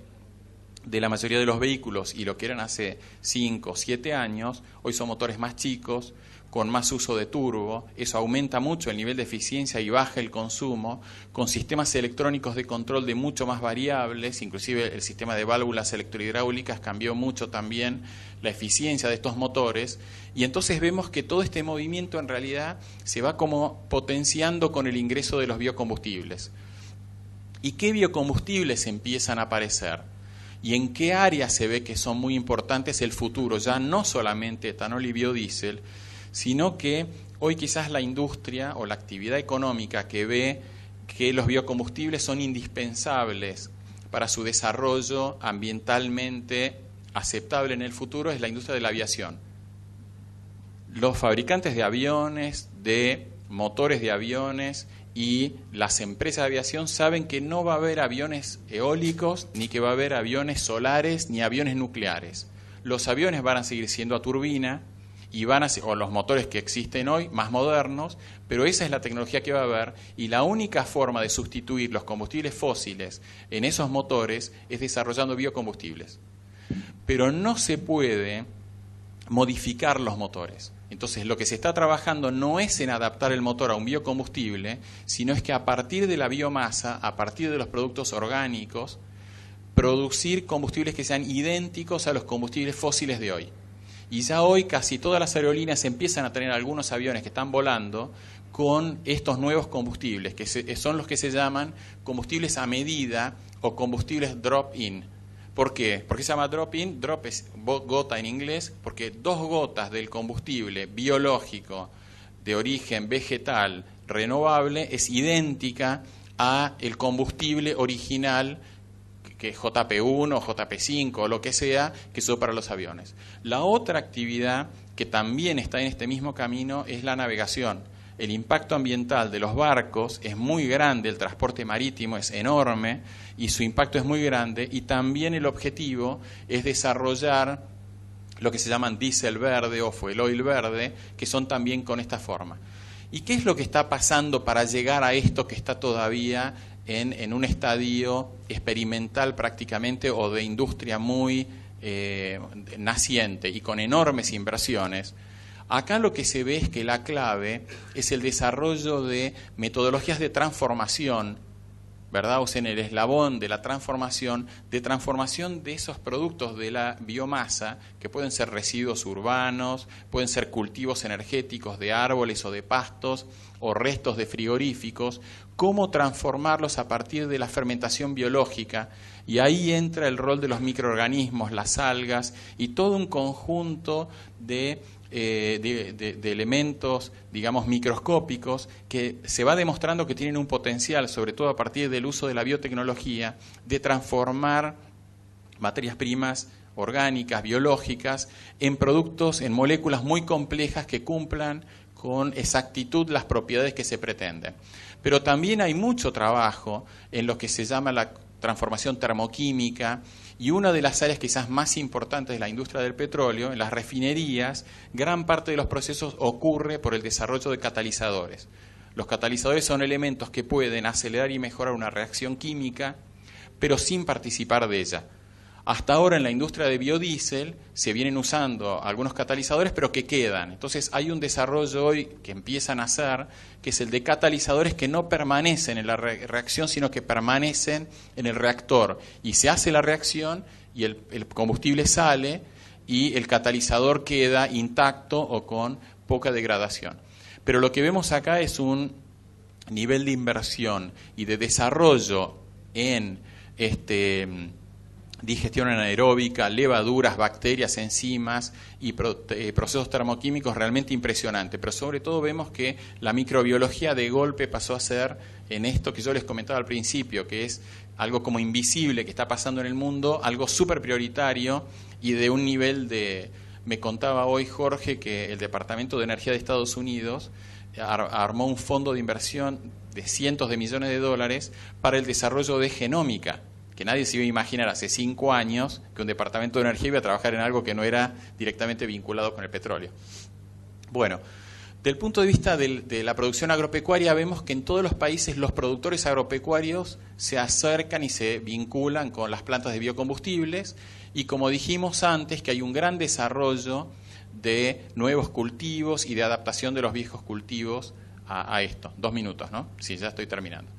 de la mayoría de los vehículos y lo que eran hace 5 o 7 años, hoy son motores más chicos, con más uso de turbo. Eso aumenta mucho el nivel de eficiencia y baja el consumo, con sistemas electrónicos de control de mucho más variables, inclusive el sistema de válvulas electrohidráulicas cambió mucho también la eficiencia de estos motores, y entonces vemos que todo este movimiento en realidad se va como potenciando con el ingreso de los biocombustibles. ¿Y qué biocombustibles empiezan a aparecer? ¿Y en qué áreas se ve que son muy importantes el futuro? Ya no solamente etanol y biodiesel, sino que hoy quizás la industria o la actividad económica que ve que los biocombustibles son indispensables para su desarrollo ambientalmente aceptable en el futuro es la industria de la aviación. Los fabricantes de aviones, de motores de aviones y las empresas de aviación saben que no va a haber aviones eólicos, ni que va a haber aviones solares, ni aviones nucleares. Los aviones van a seguir siendo a turbina, y van a ser, o los motores que existen hoy, más modernos, pero esa es la tecnología que va a haber, y la única forma de sustituir los combustibles fósiles en esos motores es desarrollando biocombustibles. Pero no se puede modificar los motores. Entonces, lo que se está trabajando no es en adaptar el motor a un biocombustible, sino es que a partir de la biomasa, a partir de los productos orgánicos, producir combustibles que sean idénticos a los combustibles fósiles de hoy. Y ya hoy casi todas las aerolíneas empiezan a tener algunos aviones que están volando con estos nuevos combustibles, que son los que se llaman combustibles a medida o combustibles drop-in. ¿Por qué? ¿Por qué se llama drop-in? Drop es gota en inglés, porque 2 gotas del combustible biológico de origen vegetal renovable es idéntica a el combustible original, que es JP1 o JP5 o lo que sea, que se usa para los aviones. La otra actividad que también está en este mismo camino es la navegación. El impacto ambiental de los barcos es muy grande, el transporte marítimo es enorme y su impacto es muy grande, y también el objetivo es desarrollar lo que se llaman diésel verde o fuel oil verde, que son también con esta forma. ¿Y qué es lo que está pasando para llegar a esto que está todavía en un estadio experimental prácticamente, o de industria muy naciente y con enormes inversiones? Acá lo que se ve es que la clave es el desarrollo de metodologías de transformación, ¿verdad? O sea, en el eslabón de la transformación de esos productos de la biomasa, que pueden ser residuos urbanos, pueden ser cultivos energéticos de árboles o de pastos, o restos de frigoríficos, cómo transformarlos a partir de la fermentación biológica. Y ahí entra el rol de los microorganismos, las algas y todo un conjunto de elementos, digamos, microscópicos que se va demostrando que tienen un potencial, sobre todo a partir del uso de la biotecnología, de transformar materias primas orgánicas, biológicas, en productos, en moléculas muy complejas que cumplan con exactitud las propiedades que se pretenden. Pero también hay mucho trabajo en lo que se llama la transformación termoquímica, y una de las áreas quizás más importantes de la industria del petróleo, en las refinerías, gran parte de los procesos ocurre por el desarrollo de catalizadores. Los catalizadores son elementos que pueden acelerar y mejorar una reacción química, pero sin participar de ella. Hasta ahora en la industria de biodiesel se vienen usando algunos catalizadores, pero que quedan. Entonces hay un desarrollo hoy que empiezan a hacer, que es el de catalizadores que no permanecen en la reacción, sino que permanecen en el reactor. Y se hace la reacción y el combustible sale y el catalizador queda intacto o con poca degradación. Pero lo que vemos acá es un nivel de inversión y de desarrollo en digestión anaeróbica, levaduras, bacterias, enzimas y procesos termoquímicos realmente impresionante. Pero sobre todo vemos que la microbiología de golpe pasó a ser, en esto que yo les comentaba al principio, que es algo como invisible que está pasando en el mundo, algo súper prioritario y de un nivel de... Me contaba hoy Jorge que el Departamento de Energía de Estados Unidos armó un fondo de inversión de cientos de millones de dólares para el desarrollo de genómica, que nadie se iba a imaginar hace 5 años que un departamento de energía iba a trabajar en algo que no era directamente vinculado con el petróleo. Bueno, del punto de vista de la producción agropecuaria, vemos que en todos los países los productores agropecuarios se acercan y se vinculan con las plantas de biocombustibles, y como dijimos antes, que hay un gran desarrollo de nuevos cultivos y de adaptación de los viejos cultivos a esto. 2 minutos, ¿no? Sí, ya estoy terminando.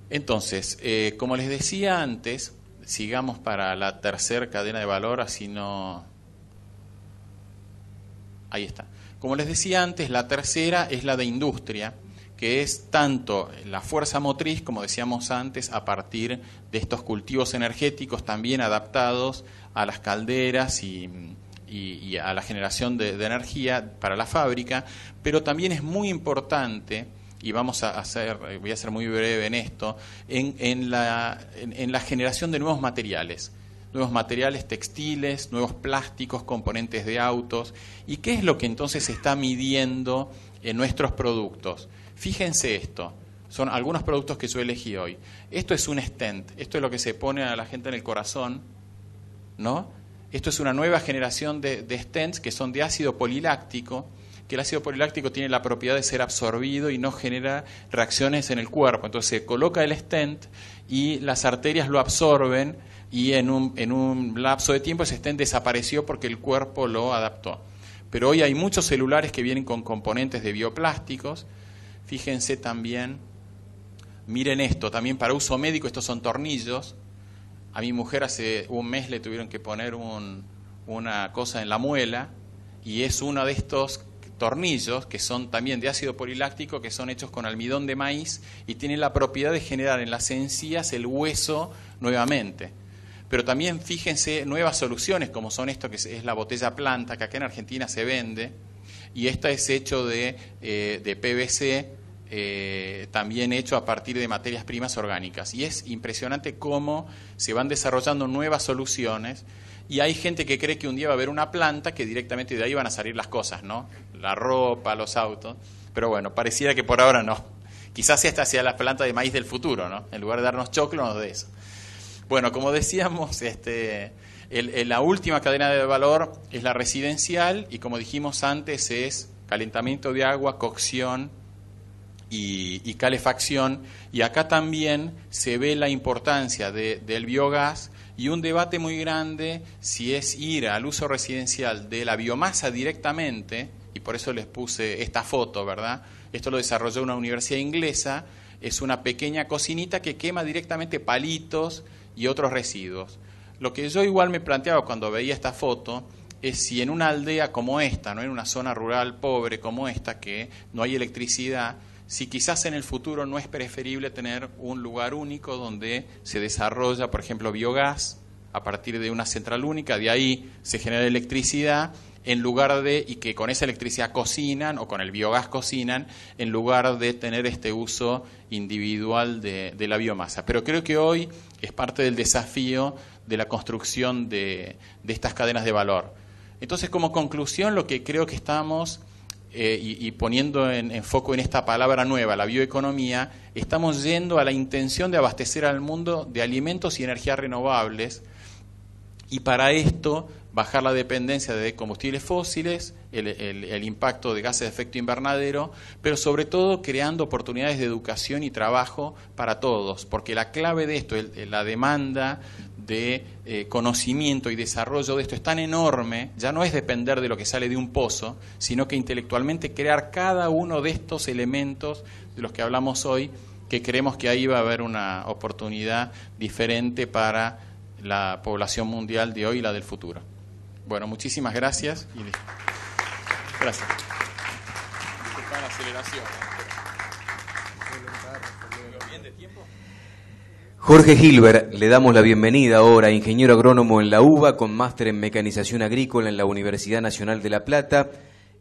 Entonces, como les decía antes, sigamos para la tercera cadena de valor, así no... Ahí está. Como les decía antes, la tercera es la de industria, que es tanto la fuerza motriz, como decíamos antes, a partir de estos cultivos energéticos también adaptados a las calderas y a la generación de energía para la fábrica, pero también es muy importante, y voy a ser muy breve en esto, en la generación de nuevos materiales textiles, nuevos plásticos, componentes de autos. ¿Y qué es lo que entonces se está midiendo en nuestros productos? Fíjense esto, son algunos productos que yo elegí hoy. Esto es un stent, esto es lo que se pone a la gente en el corazón, ¿no? Esto es una nueva generación de stents que son de ácido poliláctico, que el ácido poliláctico tiene la propiedad de ser absorbido y no genera reacciones en el cuerpo. Entonces se coloca el stent y las arterias lo absorben, y en un lapso de tiempo ese stent desapareció porque el cuerpo lo adaptó. Pero hoy hay muchos celulares que vienen con componentes de bioplásticos. Fíjense también, miren esto, también para uso médico, estos son tornillos. A mi mujer hace un mes le tuvieron que poner una cosa en la muela, y es uno de estos tornillos que son también de ácido poliláctico, que son hechos con almidón de maíz y tienen la propiedad de generar en las encías el hueso nuevamente. Pero también fíjense nuevas soluciones, como son esto que es la botella planta, que acá en Argentina se vende, y esta es hecho de PVC, también hecho a partir de materias primas orgánicas. Y es impresionante cómo se van desarrollando nuevas soluciones, y hay gente que cree que un día va a haber una planta que directamente de ahí van a salir las cosas, ¿no? La ropa, los autos, pero bueno, pareciera que por ahora no. Quizás esta sea la planta de maíz del futuro, ¿no? En lugar de darnos choclo, nos dé eso. Bueno, como decíamos, la última cadena de valor es la residencial, y como dijimos antes es calentamiento de agua, cocción y calefacción, y acá también se ve la importancia del biogás y un debate muy grande si es ir al uso residencial de la biomasa directamente, y por eso les puse esta foto, ¿verdad? Esto lo desarrolló una universidad inglesa, es una pequeña cocinita que quema directamente palitos y otros residuos. Lo que yo igual me planteaba cuando veía esta foto es si en una aldea como esta, ¿no?, en una zona rural pobre como esta, que no hay electricidad, si quizás en el futuro no es preferible tener un lugar único donde se desarrolla, por ejemplo, biogás a partir de una central única, de ahí se genera electricidad, en lugar de, y que con esa electricidad cocinan o con el biogás cocinan, en lugar de tener este uso individual de la biomasa. Pero creo que hoy es parte del desafío de la construcción de estas cadenas de valor. Entonces, como conclusión, lo que creo que estamos, y poniendo en foco en esta palabra nueva, la bioeconomía, estamos yendo a la intención de abastecer al mundo de alimentos y energías renovables, y para esto bajar la dependencia de combustibles fósiles, el impacto de gases de efecto invernadero, pero sobre todo creando oportunidades de educación y trabajo para todos, porque la clave de esto, la demanda de conocimiento y desarrollo de esto es tan enorme, ya no es depender de lo que sale de un pozo, sino que intelectualmente crear cada uno de estos elementos de los que hablamos hoy, que creemos que ahí va a haber una oportunidad diferente para la población mundial de hoy y la del futuro. Bueno, muchísimas gracias. Gracias. Disculpa la aceleración. ¿Bien de tiempo? Jorge Gilbert, le damos la bienvenida ahora, ingeniero agrónomo en la UBA, con máster en mecanización agrícola en la Universidad Nacional de La Plata,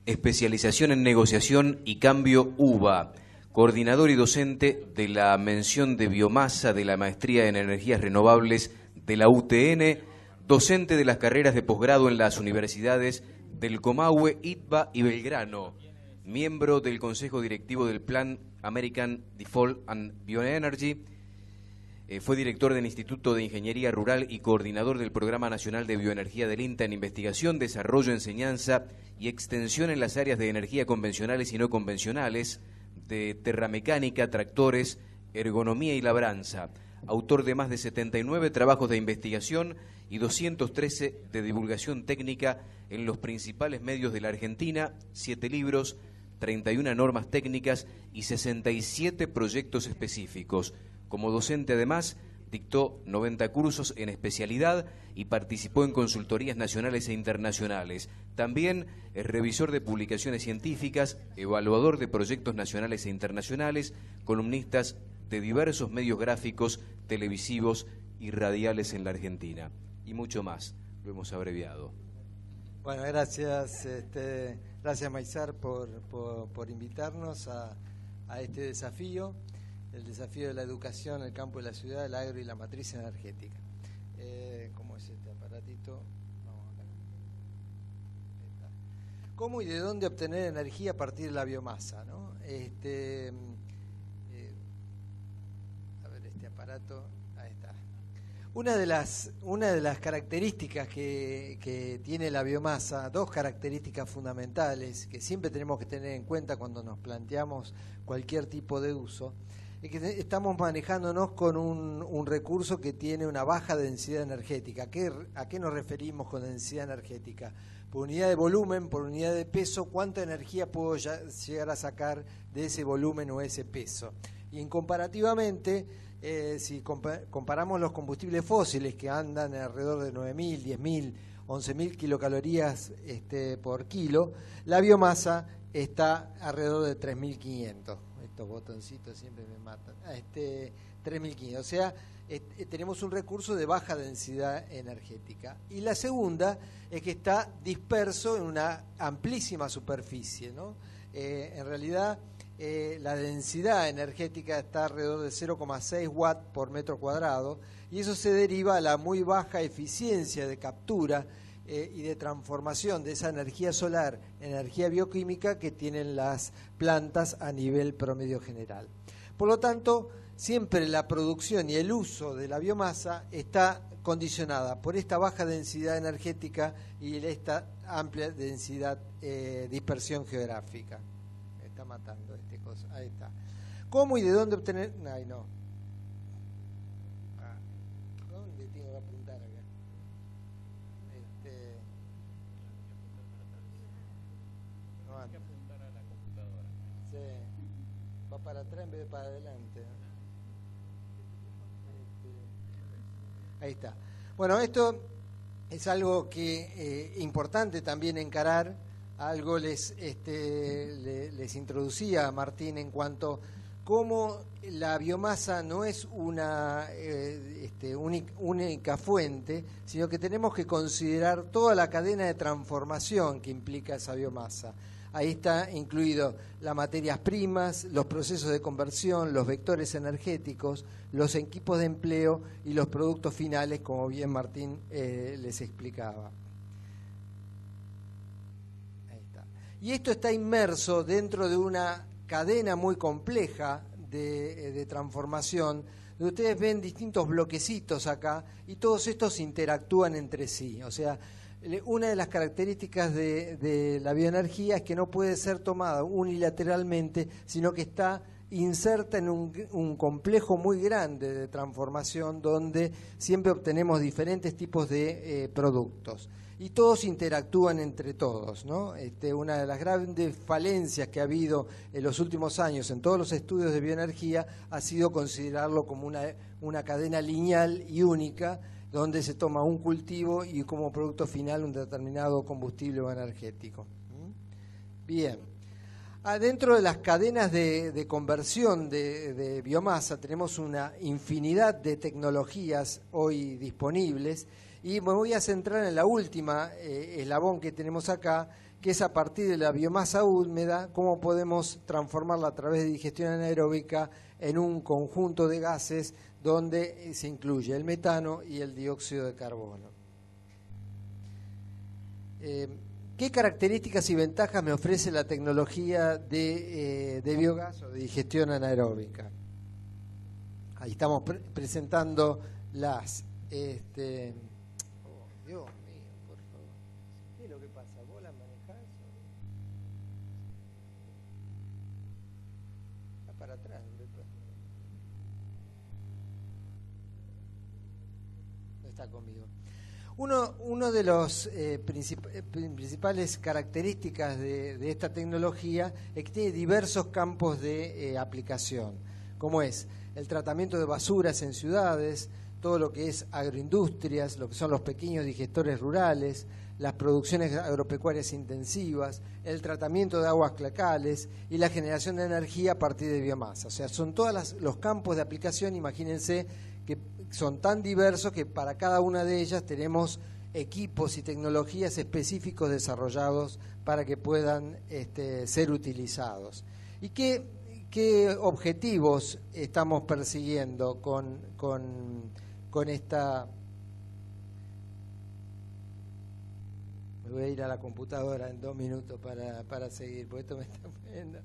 especialización en negociación y cambio UBA, coordinador y docente de la mención de biomasa de la maestría en energías renovables de la UTN, docente de las carreras de posgrado en las universidades del Comahue, ITBA y Belgrano, miembro del Consejo Directivo del Plan American Default and Bioenergy, fue director del Instituto de Ingeniería Rural y coordinador del Programa Nacional de Bioenergía del INTA en investigación, desarrollo, enseñanza y extensión en las áreas de energía convencionales y no convencionales, de terramecánica, tractores, ergonomía y labranza. Autor de más de 79 trabajos de investigación y 213 de divulgación técnica en los principales medios de la Argentina, 7 libros, 31 normas técnicas y 67 proyectos específicos. Como docente, además, dictó 90 cursos en especialidad y participó en consultorías nacionales e internacionales. También es revisor de publicaciones científicas, evaluador de proyectos nacionales e internacionales, columnistas de diversos medios gráficos, televisivos y radiales en la Argentina. Y mucho más, lo hemos abreviado. Bueno, gracias, gracias Maizar por invitarnos a este desafío, el desafío de la educación, el campo de la ciudad, el agro y la matriz energética. ¿Cómo es este aparatito? Vamos acá. Ahí está. ¿Cómo y de dónde obtener energía a partir de la biomasa, ¿no? A ver, este aparato, ahí está. Una de las características que tiene la biomasa, dos características fundamentales que siempre tenemos que tener en cuenta cuando nos planteamos cualquier tipo de uso, es que estamos manejándonos con un recurso que tiene una baja densidad energética. ¿A qué nos referimos con densidad energética? Por unidad de volumen, por unidad de peso, ¿cuánta energía puedo llegar a sacar de ese volumen o ese peso? Y comparativamente, si comparamos los combustibles fósiles que andan alrededor de 9.000, 10.000, 11.000 kilocalorías por kilo, la biomasa está alrededor de 3.500. Estos botoncitos siempre me matan. 3.500. O sea, tenemos un recurso de baja densidad energética. Y la segunda es que está disperso en una amplísima superficie, ¿no? En realidad, la densidad energética está alrededor de 0,6 watts por metro cuadrado, y eso se deriva a la muy baja eficiencia de captura y de transformación de esa energía solar en energía bioquímica que tienen las plantas a nivel promedio general. Por lo tanto, siempre la producción y el uso de la biomasa está condicionada por esta baja densidad energética y esta amplia densidad dispersión geográfica. Me está matando cosa. Ahí está. ¿Cómo y de dónde obtener? Ay, no. ¿Dónde tengo que apuntar acá? No anda. Hay que apuntar a la computadora. Sí. Va para atrás en vez de para adelante. Ahí está. Bueno, esto es algo que importante también encarar. Algo les introducía Martín en cuanto cómo la biomasa no es una única fuente, sino que tenemos que considerar toda la cadena de transformación que implica esa biomasa. Ahí está incluido las materias primas, los procesos de conversión, los vectores energéticos, los equipos de empleo y los productos finales, como bien Martín les explicaba. Ahí está. Y esto está inmerso dentro de una cadena muy compleja de transformación, donde ustedes ven distintos bloquecitos acá y todos estos interactúan entre sí. O sea, una de las características de la bioenergía es que no puede ser tomada unilateralmente, sino que está inserta en un complejo muy grande de transformación donde siempre obtenemos diferentes tipos de productos. Y todos interactúan entre todos, ¿no? Una de las grandes falencias que ha habido en los últimos años en todos los estudios de bioenergía ha sido considerarlo como una cadena lineal y única, donde se toma un cultivo y como producto final un determinado combustible o energético. Bien. Adentro de las cadenas de conversión de biomasa tenemos una infinidad de tecnologías hoy disponibles y me voy a centrar en la última eslabón que tenemos acá, que es a partir de la biomasa húmeda, cómo podemos transformarla a través de digestión anaeróbica en un conjunto de gases donde se incluye el metano y el dióxido de carbono. ¿Qué características y ventajas me ofrece la tecnología de biogás o de digestión anaeróbica? Ahí estamos presentando las... Oh, Dios mío, por favor. ¿Qué es lo que pasa? ¿Vos la manejás? Está para atrás. No está conmigo. Uno de los principales características de esta tecnología es que tiene diversos campos de aplicación, como es el tratamiento de basuras en ciudades, todo lo que es agroindustrias, lo que son los pequeños digestores rurales, las producciones agropecuarias intensivas, el tratamiento de aguas cloacales y la generación de energía a partir de biomasa. O sea, son todos los campos de aplicación, imagínense que son tan diversos que para cada una de ellas tenemos equipos y tecnologías específicos desarrollados para que puedan ser utilizados. ¿Y qué objetivos estamos persiguiendo con esta? Me voy a ir a la computadora en 2 minutos para seguir, porque esto me está poniendo.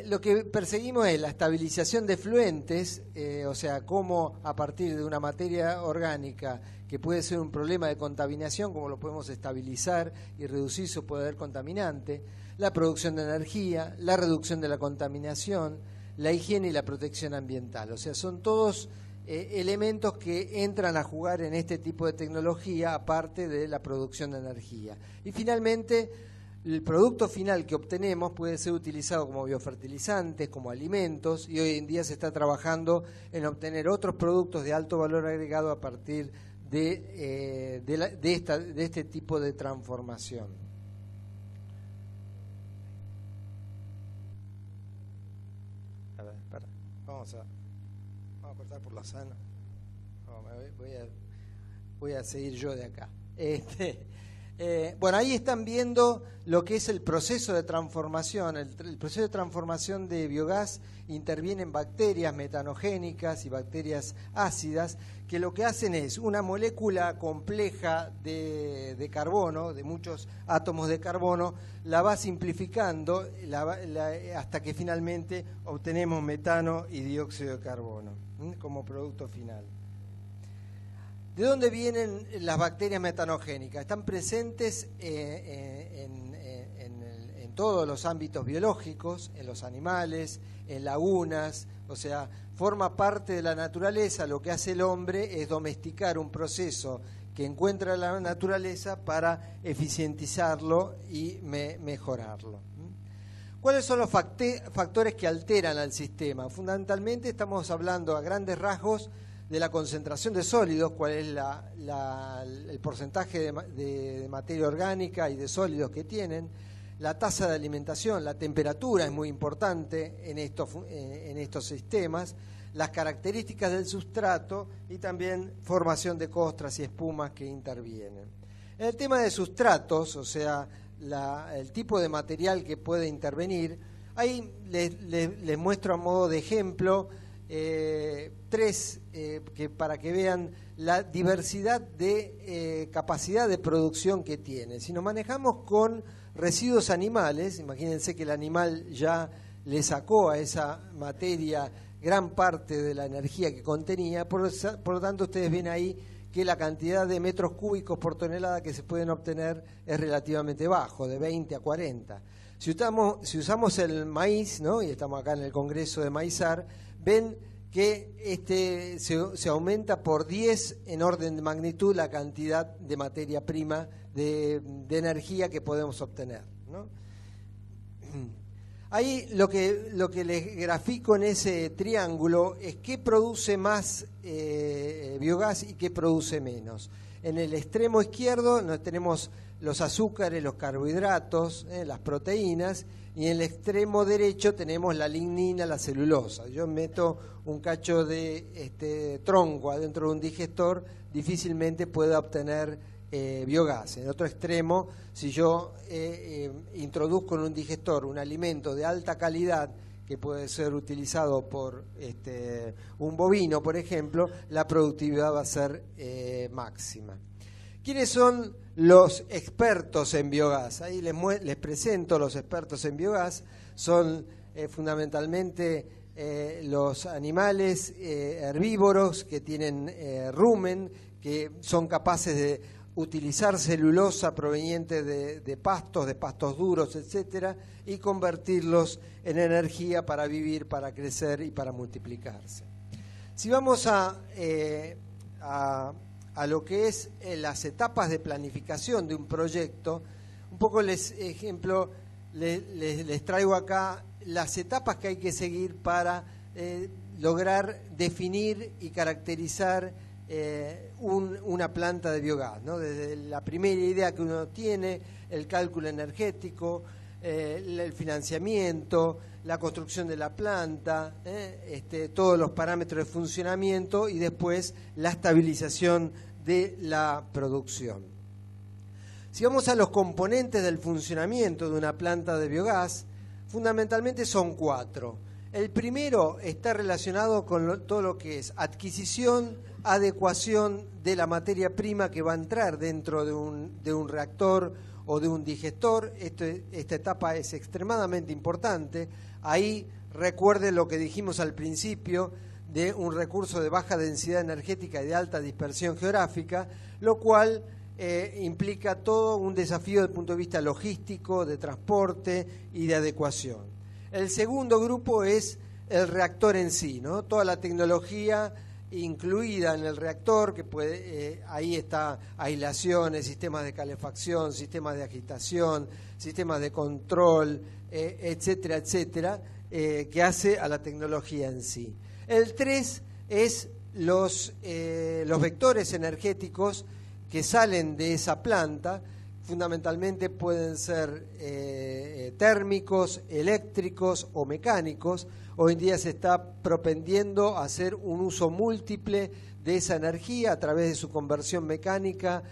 Lo que perseguimos es la estabilización de fluentes, o sea, cómo a partir de una materia orgánica que puede ser un problema de contaminación, cómo lo podemos estabilizar y reducir su poder contaminante, la producción de energía, la reducción de la contaminación, la higiene y la protección ambiental. O sea, son todos elementos que entran a jugar en este tipo de tecnología, aparte de la producción de energía. Y finalmente, el producto final que obtenemos puede ser utilizado como biofertilizantes, como alimentos, y hoy en día se está trabajando en obtener otros productos de alto valor agregado a partir de este tipo de transformación. A ver, espera, vamos a cortar por la sana. No, voy a seguir yo de acá. Bueno, ahí están viendo lo que es el proceso de transformación. El proceso de transformación de biogás interviene en bacterias metanogénicas y bacterias ácidas, que lo que hacen es una molécula compleja de carbono, de muchos átomos de carbono, la va simplificando hasta que finalmente obtenemos metano y dióxido de carbono como producto final. ¿De dónde vienen las bacterias metanogénicas? Están presentes en todos los ámbitos biológicos, en los animales, en lagunas, o sea, forma parte de la naturaleza. Lo que hace el hombre es domesticar un proceso que encuentra la naturaleza para eficientizarlo y mejorarlo. ¿Cuáles son los factores que alteran al sistema? Fundamentalmente estamos hablando a grandes rasgos de la concentración de sólidos, cuál es el porcentaje de materia orgánica y de sólidos que tienen, la tasa de alimentación, la temperatura es muy importante en estos sistemas, las características del sustrato y también formación de costras y espumas que intervienen. En el tema de sustratos, o sea, el tipo de material que puede intervenir, ahí les muestro a modo de ejemplo tres para que vean la diversidad de capacidad de producción que tiene. Si nos manejamos con residuos animales, imagínense que el animal ya le sacó a esa materia gran parte de la energía que contenía, por lo tanto ustedes ven ahí que la cantidad de metros cúbicos por tonelada que se pueden obtener es relativamente bajo, de 20 a 40. Si usamos el maíz, ¿no?, y estamos acá en el Congreso de Maizar, ven que se aumenta por 10 en orden de magnitud la cantidad de materia prima, de energía que podemos obtener, ¿no? Ahí lo que les grafico en ese triángulo es qué produce más biogás y qué produce menos. En el extremo izquierdo tenemos los azúcares, los carbohidratos, las proteínas, y en el extremo derecho tenemos la lignina, la celulosa. Yo meto un cacho de tronco adentro de un digestor, difícilmente pueda obtener biogás. En otro extremo, si yo introduzco en un digestor un alimento de alta calidad que puede ser utilizado por un bovino, por ejemplo, la productividad va a ser máxima. ¿Quiénes son los expertos en biogás? Ahí les presento los expertos en biogás. Son fundamentalmente los animales herbívoros que tienen rumen, que son capaces de utilizar celulosa proveniente de pastos duros, etcétera, y convertirlos en energía para vivir, para crecer y para multiplicarse. Si vamos a lo que es las etapas de planificación de un proyecto, un poco les traigo acá las etapas que hay que seguir para lograr definir y caracterizar una planta de biogás, ¿no? Desde la primera idea que uno tiene, el cálculo energético, el financiamiento, la construcción de la planta, todos los parámetros de funcionamiento y después la estabilización de la producción. Si vamos a los componentes del funcionamiento de una planta de biogás, fundamentalmente son 4. El primero está relacionado con todo lo que es adquisición, adecuación de la materia prima que va a entrar dentro de un reactor o de un digestor. Esta etapa es extremadamente importante. Ahí recuerden lo que dijimos al principio de un recurso de baja densidad energética y de alta dispersión geográfica, lo cual implica todo un desafío desde el punto de vista logístico, de transporte y de adecuación. El segundo grupo es el reactor en sí, ¿no? Toda la tecnología incluida en el reactor, que ahí está aislaciones, sistemas de calefacción, sistemas de agitación, sistemas de control, etcétera, etcétera, que hace a la tecnología en sí. El 3 es los vectores energéticos que salen de esa planta. Fundamentalmente pueden ser térmicos, eléctricos o mecánicos. Hoy en día se está propendiendo a hacer un uso múltiple de esa energía a través de su conversión mecánica,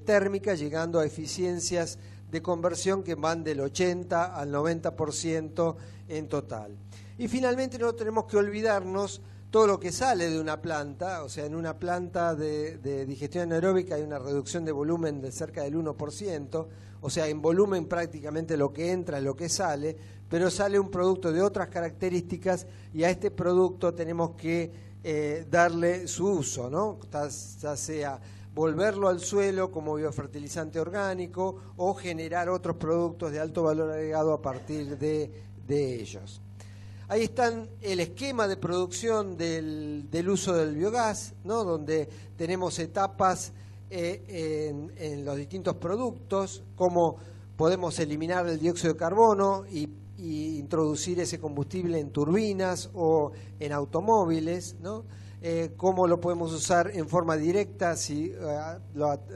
térmica, llegando a eficiencias de conversión que van del 80 al 90% en total. Y finalmente no tenemos que olvidarnos todo lo que sale de una planta. O sea, en una planta de digestión anaeróbica hay una reducción de volumen de cerca del 1%, o sea, en volumen prácticamente lo que entra es lo que sale, pero sale un producto de otras características y a este producto tenemos que darle su uso, ¿no? Ya sea volverlo al suelo como biofertilizante orgánico o generar otros productos de alto valor agregado a partir de ellos. Ahí están el esquema de producción del uso del biogás, ¿no? Donde tenemos etapas en los distintos productos, cómo podemos eliminar el dióxido de carbono y introducir ese combustible en turbinas o en automóviles, ¿no? Cómo lo podemos usar en forma directa si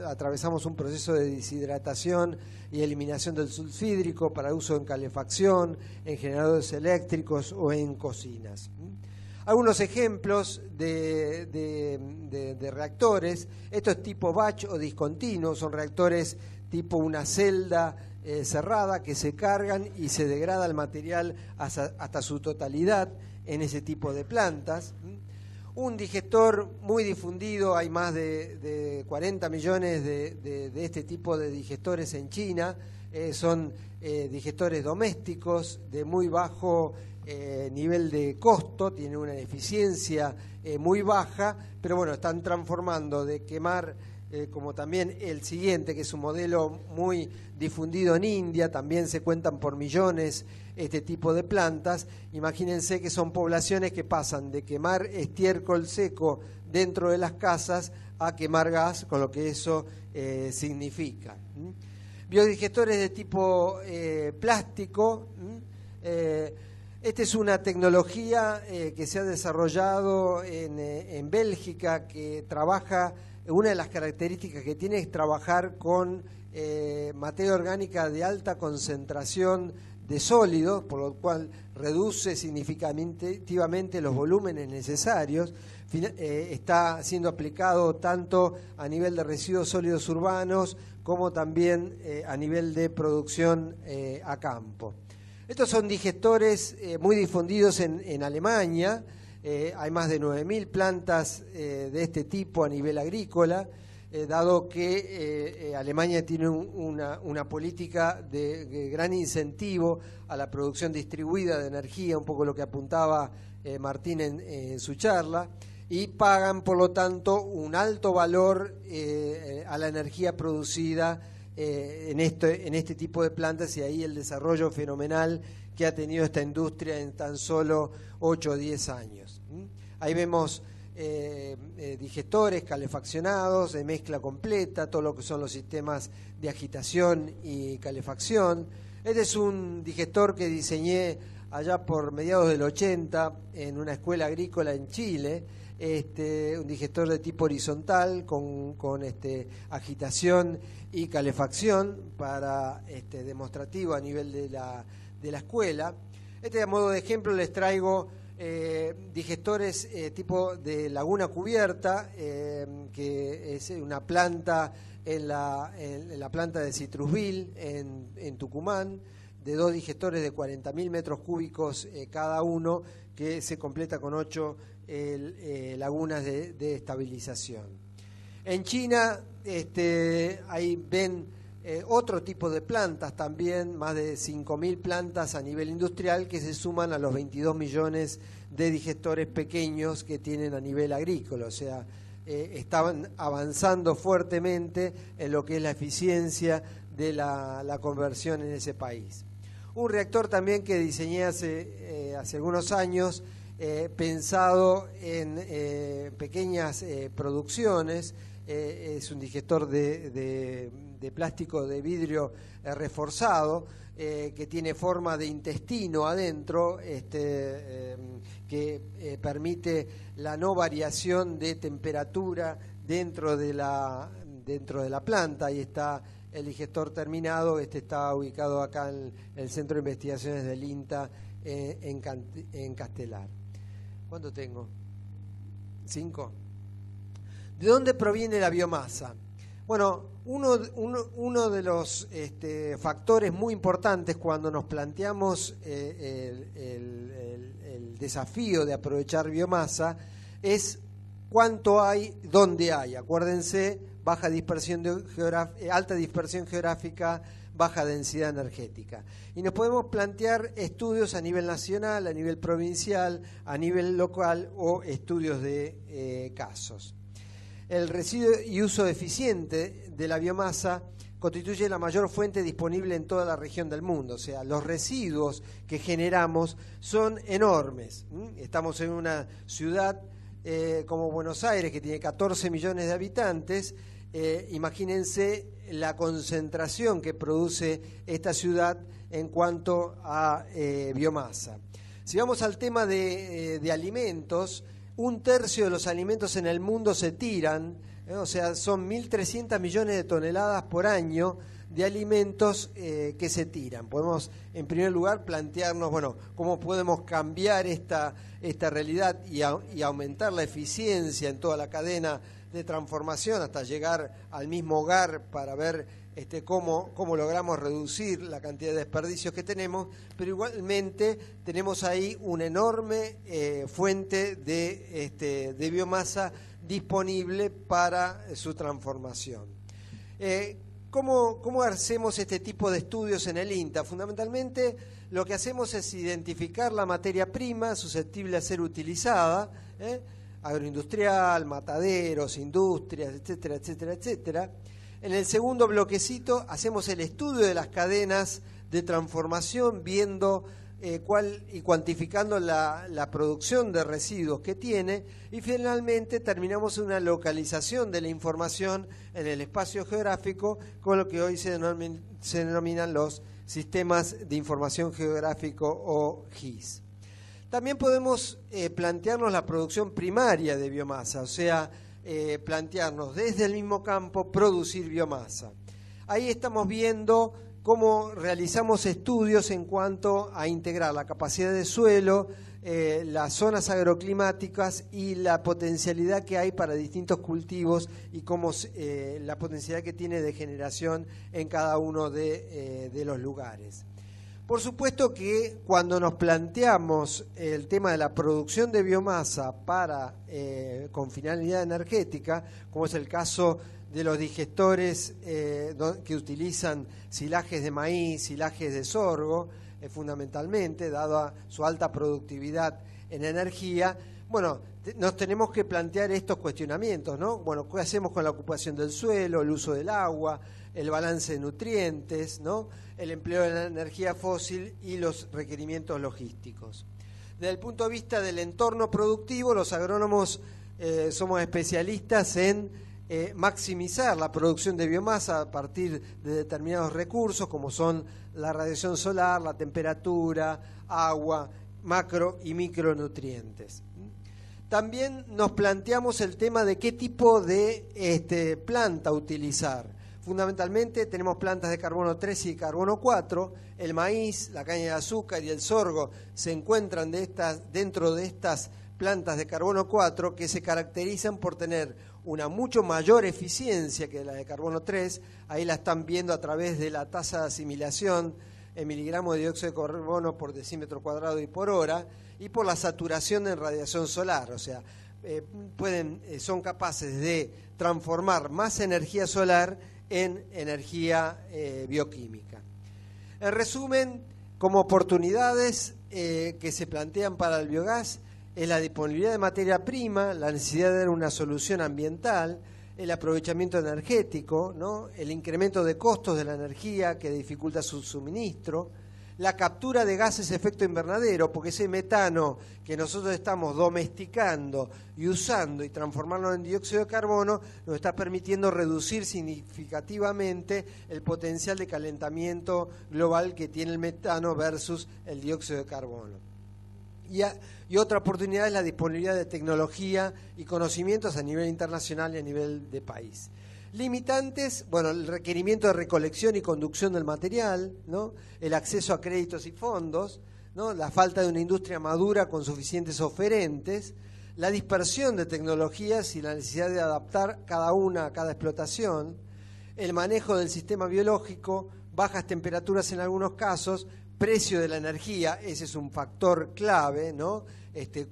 atravesamos un proceso de deshidratación y eliminación del sulfídrico para uso en calefacción, en generadores eléctricos o en cocinas. Algunos ejemplos de reactores. Esto es tipo batch o discontinuo, son reactores tipo una celda cerrada que se cargan y se degrada el material hasta su totalidad en ese tipo de plantas. Un digestor muy difundido, hay más de 40 millones de este tipo de digestores en China, son digestores domésticos de muy bajo nivel de costo, tienen una eficiencia muy baja, pero bueno, están transformando de quemar, como también el siguiente, que es un modelo muy difundido en India, también se cuentan por millones este tipo de plantas. Imagínense que son poblaciones que pasan de quemar estiércol seco dentro de las casas a quemar gas, con lo que eso significa. Biodigestores de tipo plástico. Esta es una tecnología que se ha desarrollado en Bélgica, que trabaja, una de las características que tiene es trabajar con materia orgánica de alta concentración de sólidos, por lo cual reduce significativamente los volúmenes necesarios. Está siendo aplicado tanto a nivel de residuos sólidos urbanos como también a nivel de producción a campo. Estos son digestores muy difundidos en Alemania. Hay más de 9.000 plantas de este tipo a nivel agrícola, dado que Alemania tiene una política de gran incentivo a la producción distribuida de energía, un poco lo que apuntaba Martín en su charla, y pagan, por lo tanto, un alto valor a la energía producida en este tipo de plantas, y ahí el desarrollo fenomenal que ha tenido esta industria en tan solo 8 o 10 años. Ahí vemos digestores calefaccionados de mezcla completa, todo lo que son los sistemas de agitación y calefacción. Este es un digestor que diseñé allá por mediados del 80 en una escuela agrícola en Chile, un digestor de tipo horizontal con agitación y calefacción para demostrativo a nivel de la escuela. A modo de ejemplo les traigo digestores tipo de laguna cubierta, que es una planta en la planta de Citrusville en Tucumán, de 2 digestores de 40.000 metros cúbicos cada uno, que se completa con 8 lagunas de estabilización. En China ahí ven otro tipo de plantas también, más de 5.000 plantas a nivel industrial, que se suman a los 22 millones de digestores pequeños que tienen a nivel agrícola. O sea, estaban avanzando fuertemente en lo que es la eficiencia de la conversión en ese país. Un reactor también que diseñé hace algunos años, pensado en pequeñas producciones. Es un digestor de plástico de vidrio reforzado, que tiene forma de intestino adentro, que permite la no variación de temperatura dentro de la planta. Ahí está el digestor terminado. Está ubicado acá en el Centro de Investigaciones del INTA en Castelar. ¿Cuánto tengo? 5. ¿De dónde proviene la biomasa? Bueno, uno de los factores muy importantes cuando nos planteamos el desafío de aprovechar biomasa es cuánto hay, dónde hay. Acuérdense, alta dispersión geográfica, baja densidad energética. Y nos podemos plantear estudios a nivel nacional, a nivel provincial, a nivel local o estudios de casos. El residuo y uso eficiente de la biomasa constituye la mayor fuente disponible en toda la región del mundo. O sea, los residuos que generamos son enormes. Estamos en una ciudad como Buenos Aires, que tiene 14 millones de habitantes. Imagínense la concentración que produce esta ciudad en cuanto a biomasa. Si vamos al tema de alimentos, 1/3 de los alimentos en el mundo se tiran, o sea, son 1.300 millones de toneladas por año de alimentos que se tiran. Podemos, en primer lugar, plantearnos, bueno, cómo podemos cambiar esta realidad y aumentar la eficiencia en toda la cadena de transformación hasta llegar al mismo hogar para ver cómo logramos reducir la cantidad de desperdicios que tenemos, pero igualmente tenemos ahí una enorme fuente de biomasa disponible para su transformación. ¿Cómo hacemos este tipo de estudios en el INTA? Fundamentalmente lo que hacemos es identificar la materia prima susceptible a ser utilizada, agroindustrial, mataderos, industrias, etcétera, etcétera, etcétera. En el segundo bloquecito hacemos el estudio de las cadenas de transformación, viendo y cuantificando la producción de residuos que tiene, y finalmente terminamos una localización de la información en el espacio geográfico con lo que hoy se denominan los sistemas de información geográfico o GIS. También podemos plantearnos la producción primaria de biomasa, o sea, plantearnos desde el mismo campo producir biomasa. Ahí estamos viendo cómo realizamos estudios en cuanto a integrar la capacidad de suelo, las zonas agroclimáticas y la potencialidad que hay para distintos cultivos y cómo la potencialidad que tiene de generación en cada uno de los lugares. Por supuesto que cuando nos planteamos el tema de la producción de biomasa con finalidad energética, como es el caso de los digestores que utilizan silajes de maíz, silajes de sorgo, fundamentalmente, dada su alta productividad en energía, bueno, nos tenemos que plantear estos cuestionamientos, ¿no? Bueno, ¿qué hacemos con la ocupación del suelo, el uso del agua, el balance de nutrientes, ¿no?, el empleo de la energía fósil y los requerimientos logísticos? Desde el punto de vista del entorno productivo, los agrónomos somos especialistas en maximizar la producción de biomasa a partir de determinados recursos, como son la radiación solar, la temperatura, agua, macro y micronutrientes. También nos planteamos el tema de qué tipo de planta utilizar. Fundamentalmente tenemos plantas de carbono 3 y carbono 4, el maíz, la caña de azúcar y el sorgo se encuentran dentro de estas plantas de carbono 4 que se caracterizan por tener una mucho mayor eficiencia que la de carbono 3, ahí la están viendo a través de la tasa de asimilación en miligramos de dióxido de carbono por decímetro cuadrado y por hora, y por la saturación en radiación solar, o sea, son capaces de transformar más energía solar en energía bioquímica. En resumen, como oportunidades que se plantean para el biogás, es la disponibilidad de materia prima, la necesidad de dar una solución ambiental, el aprovechamiento energético, ¿no?, el incremento de costos de la energía que dificulta su suministro, la captura de gases de efecto invernadero, porque ese metano que nosotros estamos domesticando y usando y transformarlo en dióxido de carbono nos está permitiendo reducir significativamente el potencial de calentamiento global que tiene el metano versus el dióxido de carbono. Y otra oportunidad es la disponibilidad de tecnología y conocimientos a nivel internacional y a nivel de país. Limitantes, bueno, el requerimiento de recolección y conducción del material, ¿no?, el acceso a créditos y fondos, ¿no?, la falta de una industria madura con suficientes oferentes, la dispersión de tecnologías y la necesidad de adaptar cada una a cada explotación, el manejo del sistema biológico, bajas temperaturas en algunos casos, precio de la energía, ese es un factor clave, ¿no?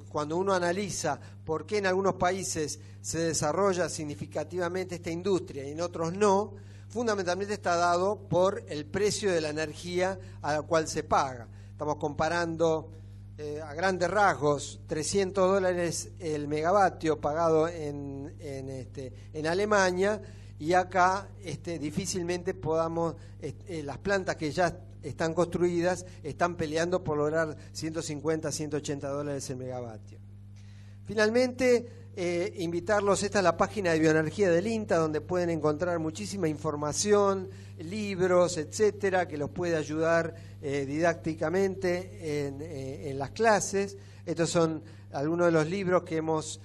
Cuando uno analiza por qué en algunos países se desarrolla significativamente esta industria y en otros no, fundamentalmente está dado por el precio de la energía a la cual se paga. Estamos comparando a grandes rasgos $300 el megavatio pagado en Alemania y acá difícilmente podamos, las plantas que ya están construidas están peleando por lograr 150, 180 dólares el megavatio. Finalmente, invitarlos, esta es la página de bioenergía del INTA, donde pueden encontrar muchísima información, libros, etcétera, que los puede ayudar didácticamente en las clases. Estos son algunos de los libros que hemos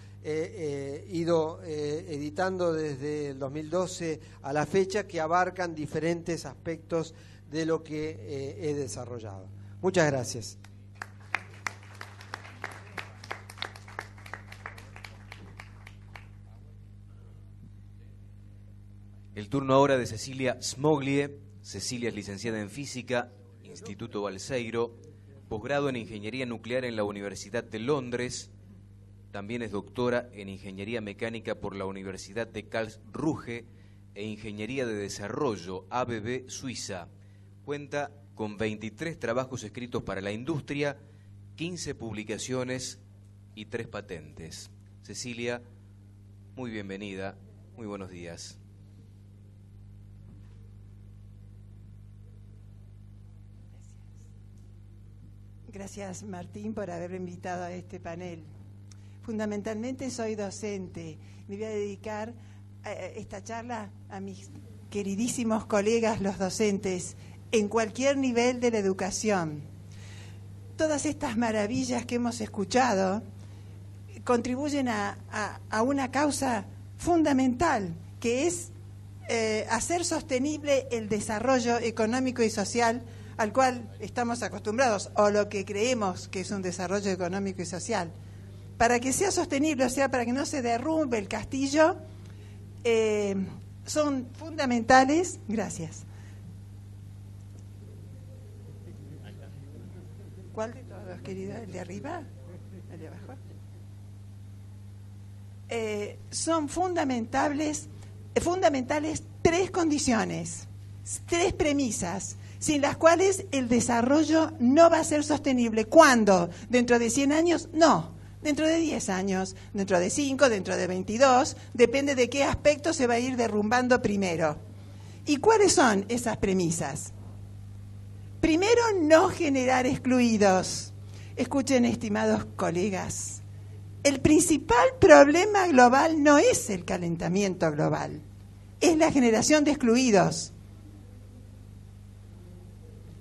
ido editando desde el 2012 a la fecha, que abarcan diferentes aspectos de lo que he desarrollado. Muchas gracias. El turno ahora de Cecilia Smoglie. Cecilia es licenciada en Física, Instituto Balseiro, posgrado en Ingeniería Nuclear en la Universidad de Londres. También es doctora en Ingeniería Mecánica por la Universidad de Karlsruhe e Ingeniería de Desarrollo, ABB, Suiza. Cuenta con 23 trabajos escritos para la industria, 15 publicaciones y 3 patentes. Cecilia, muy bienvenida, muy buenos días. Gracias, Martín, por haberme invitado a este panel. Fundamentalmente soy docente. Me voy a dedicar esta charla a mis queridísimos colegas, los docentes, en cualquier nivel de la educación. Todas estas maravillas que hemos escuchado contribuyen a una causa fundamental, que es hacer sostenible el desarrollo económico y social al cual estamos acostumbrados, o lo que creemos que es un desarrollo económico y social. Para que sea sostenible, o sea, para que no se derrumbe el castillo, son fundamentales. Gracias. ¿Cuál de todos, querida? ¿El de arriba? ¿El de abajo? Son fundamentales 3 condiciones, 3 premisas, sin las cuales el desarrollo no va a ser sostenible. ¿Cuándo? ¿Dentro de 100 años? No. Dentro de 10 años, dentro de 5, dentro de 22, depende de qué aspecto se va a ir derrumbando primero. ¿Y cuáles son esas premisas? Primero, no generar excluidos. Escuchen, estimados colegas, el principal problema global no es el calentamiento global, es la generación de excluidos.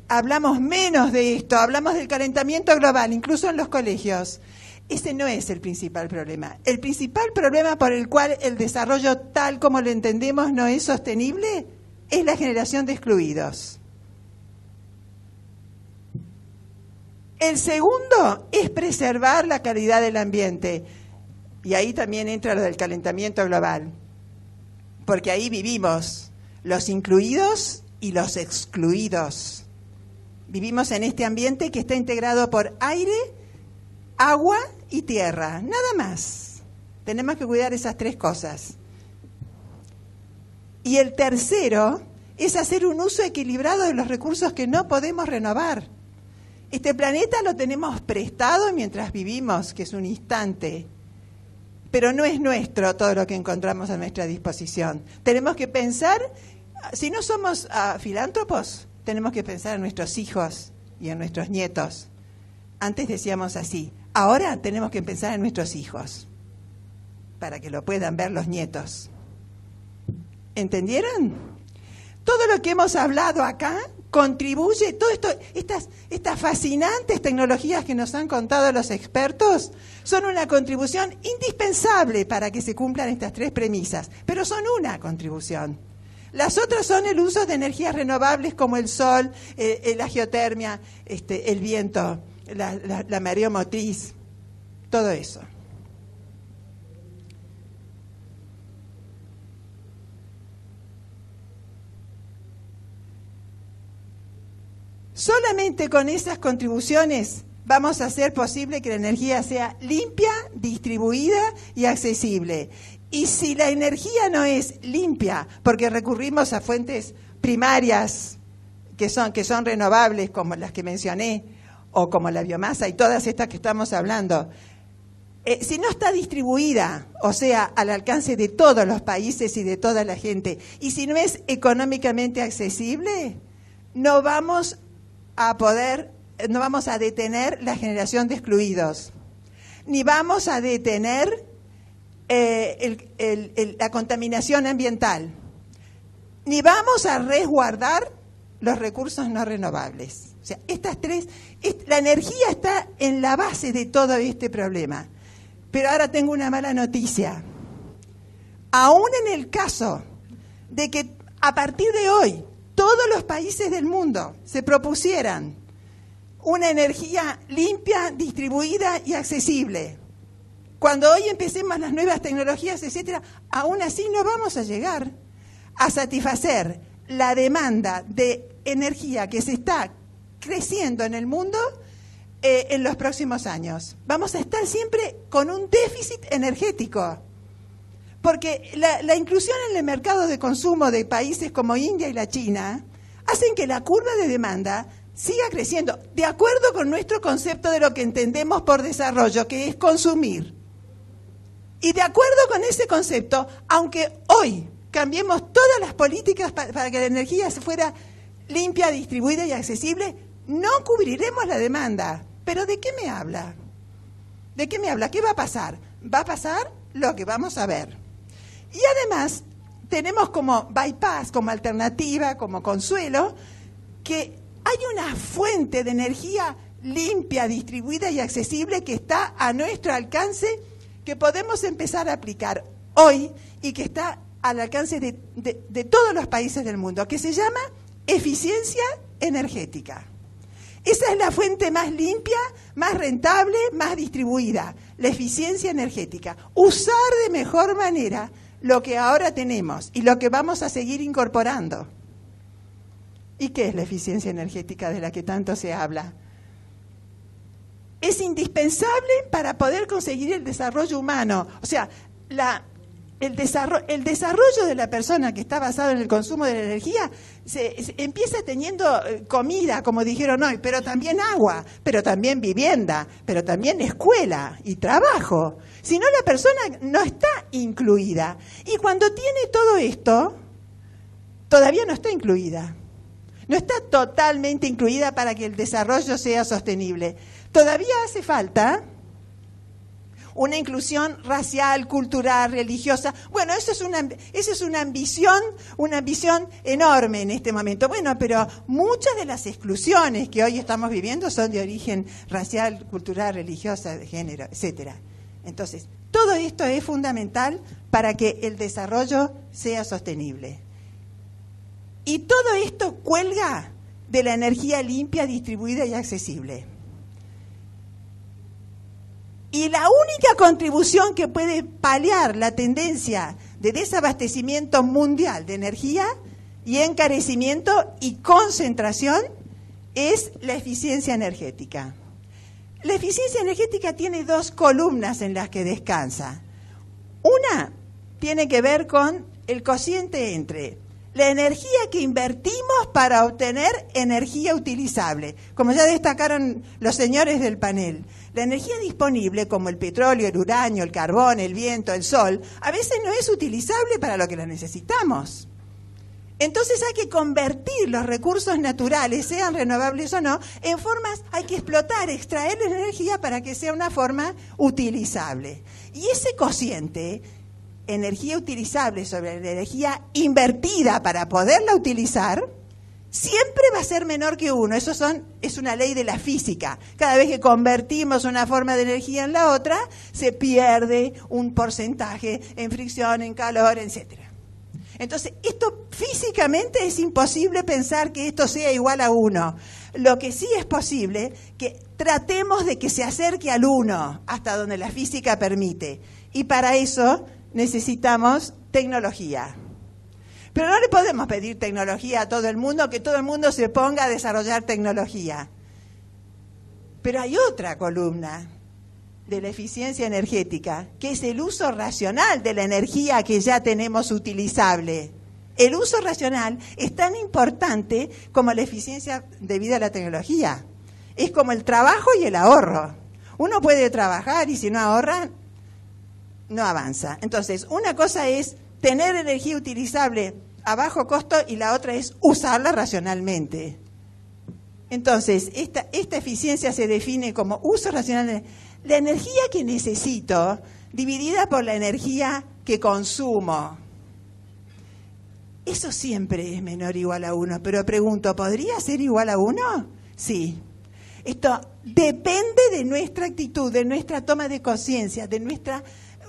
Hablamos menos de esto, hablamos del calentamiento global, incluso en los colegios. Ese no es el principal problema. El principal problema por el cual el desarrollo tal como lo entendemos no es sostenible es la generación de excluidos. El segundo es preservar la calidad del ambiente. Y ahí también entra lo del calentamiento global. Porque ahí vivimos los incluidos y los excluidos. Vivimos en este ambiente que está integrado por aire, agua y tierra, nada más. Tenemos que cuidar esas 3 cosas. Y el tercero es hacer un uso equilibrado de los recursos que no podemos renovar. Este planeta lo tenemos prestado mientras vivimos, que es un instante, pero no es nuestro todo lo que encontramos a nuestra disposición. Tenemos que pensar, si no somos filántropos, tenemos que pensar en nuestros hijos y en nuestros nietos. Antes decíamos así, ahora tenemos que pensar en nuestros hijos, para que lo puedan ver los nietos. ¿Entendieron? Todo lo que hemos hablado acá contribuye, todo esto, estas fascinantes tecnologías que nos han contado los expertos, son una contribución indispensable para que se cumplan estas 3 premisas, pero son una contribución. Las otras son el uso de energías renovables como el sol, la geotermia, el viento, la mareomotriz, todo eso. Solamente con esas contribuciones vamos a hacer posible que la energía sea limpia, distribuida y accesible. Y si la energía no es limpia, porque recurrimos a fuentes primarias que son renovables, como las que mencioné, o como la biomasa y todas estas que estamos hablando, si no está distribuida, o sea, al alcance de todos los países y de toda la gente, y si no es económicamente accesible, no vamos a detener la generación de excluidos, ni vamos a detener la contaminación ambiental, ni vamos a resguardar los recursos no renovables. O sea, estas tres, la energía está en la base de todo este problema. Pero ahora tengo una mala noticia. Aún en el caso de que a partir de hoy todos los países del mundo se propusieran una energía limpia, distribuida y accesible, cuando hoy empecemos las nuevas tecnologías, etcétera, aún así no vamos a llegar a satisfacer la demanda de energía que se está creciendo en el mundo en los próximos años. Vamos a estar siempre con un déficit energético, porque la inclusión en el mercado de consumo de países como India y la China hacen que la curva de demanda siga creciendo, de acuerdo con nuestro concepto de lo que entendemos por desarrollo, que es consumir. Y de acuerdo con ese concepto, aunque hoy cambiemos todas las políticas para que la energía fuera limpia, distribuida y accesible, no cubriremos la demanda. ¿Pero de qué me habla? ¿De qué me habla? ¿Qué va a pasar? Va a pasar lo que vamos a ver. Y además, tenemos como bypass, como alternativa, como consuelo, que hay una fuente de energía limpia, distribuida y accesible que está a nuestro alcance, que podemos empezar a aplicar hoy y que está al alcance de todos los países del mundo, que se llama eficiencia energética. Esa es la fuente más limpia, más rentable, más distribuida, la eficiencia energética. Usar de mejor manera lo que ahora tenemos y lo que vamos a seguir incorporando. ¿Y qué es la eficiencia energética de la que tanto se habla? Es indispensable para poder conseguir el desarrollo humano. O sea, el desarrollo de la persona que está basado en el consumo de la energía se empieza teniendo comida, como dijeron hoy, pero también agua, pero también vivienda, pero también escuela y trabajo. Si no, la persona no está incluida. Y cuando tiene todo esto, todavía no está incluida. No está totalmente incluida para que el desarrollo sea sostenible. Todavía hace falta una inclusión racial, cultural, religiosa. Bueno, esa es una ambición enorme en este momento. Bueno, pero muchas de las exclusiones que hoy estamos viviendo son de origen racial, cultural, religiosa, de género, etcétera. Entonces, todo esto es fundamental para que el desarrollo sea sostenible. Y todo esto cuelga de la energía limpia, distribuida y accesible. Y la única contribución que puede paliar la tendencia de desabastecimiento mundial de energía y encarecimiento y concentración es la eficiencia energética. La eficiencia energética tiene dos columnas en las que descansa. Una tiene que ver con el cociente entre la energía que invertimos para obtener energía utilizable, como ya destacaron los señores del panel. La energía disponible, como el petróleo, el uranio, el carbón, el viento, el sol, a veces no es utilizable para lo que la necesitamos. Entonces hay que convertir los recursos naturales, sean renovables o no, en formas, hay que explotar, extraer la energía para que sea una forma utilizable. Y ese cociente, energía utilizable sobre la energía invertida para poderla utilizar, siempre va a ser menor que 1. Es una ley de la física. Cada vez que convertimos una forma de energía en la otra, se pierde un porcentaje en fricción, en calor, etcétera. Entonces, esto físicamente es imposible pensar que esto sea igual a 1. Lo que sí es posible, que tratemos de que se acerque al 1, hasta donde la física permite. Y para eso necesitamos tecnología. Pero no le podemos pedir tecnología a todo el mundo, que todo el mundo se ponga a desarrollar tecnología. Pero hay otra columna de la eficiencia energética, que es el uso racional de la energía que ya tenemos utilizable. El uso racional es tan importante como la eficiencia debida a la tecnología. Es como el trabajo y el ahorro. Uno puede trabajar y si no ahorra, no avanza. Entonces, una cosa es tener energía utilizable a bajo costo y la otra es usarla racionalmente. Entonces, esta eficiencia se define como uso racional. La energía que necesito dividida por la energía que consumo. Eso siempre es menor o igual a 1, pero pregunto, ¿podría ser igual a 1? Sí. Esto depende de nuestra actitud, de nuestra toma de conciencia, de nuestra...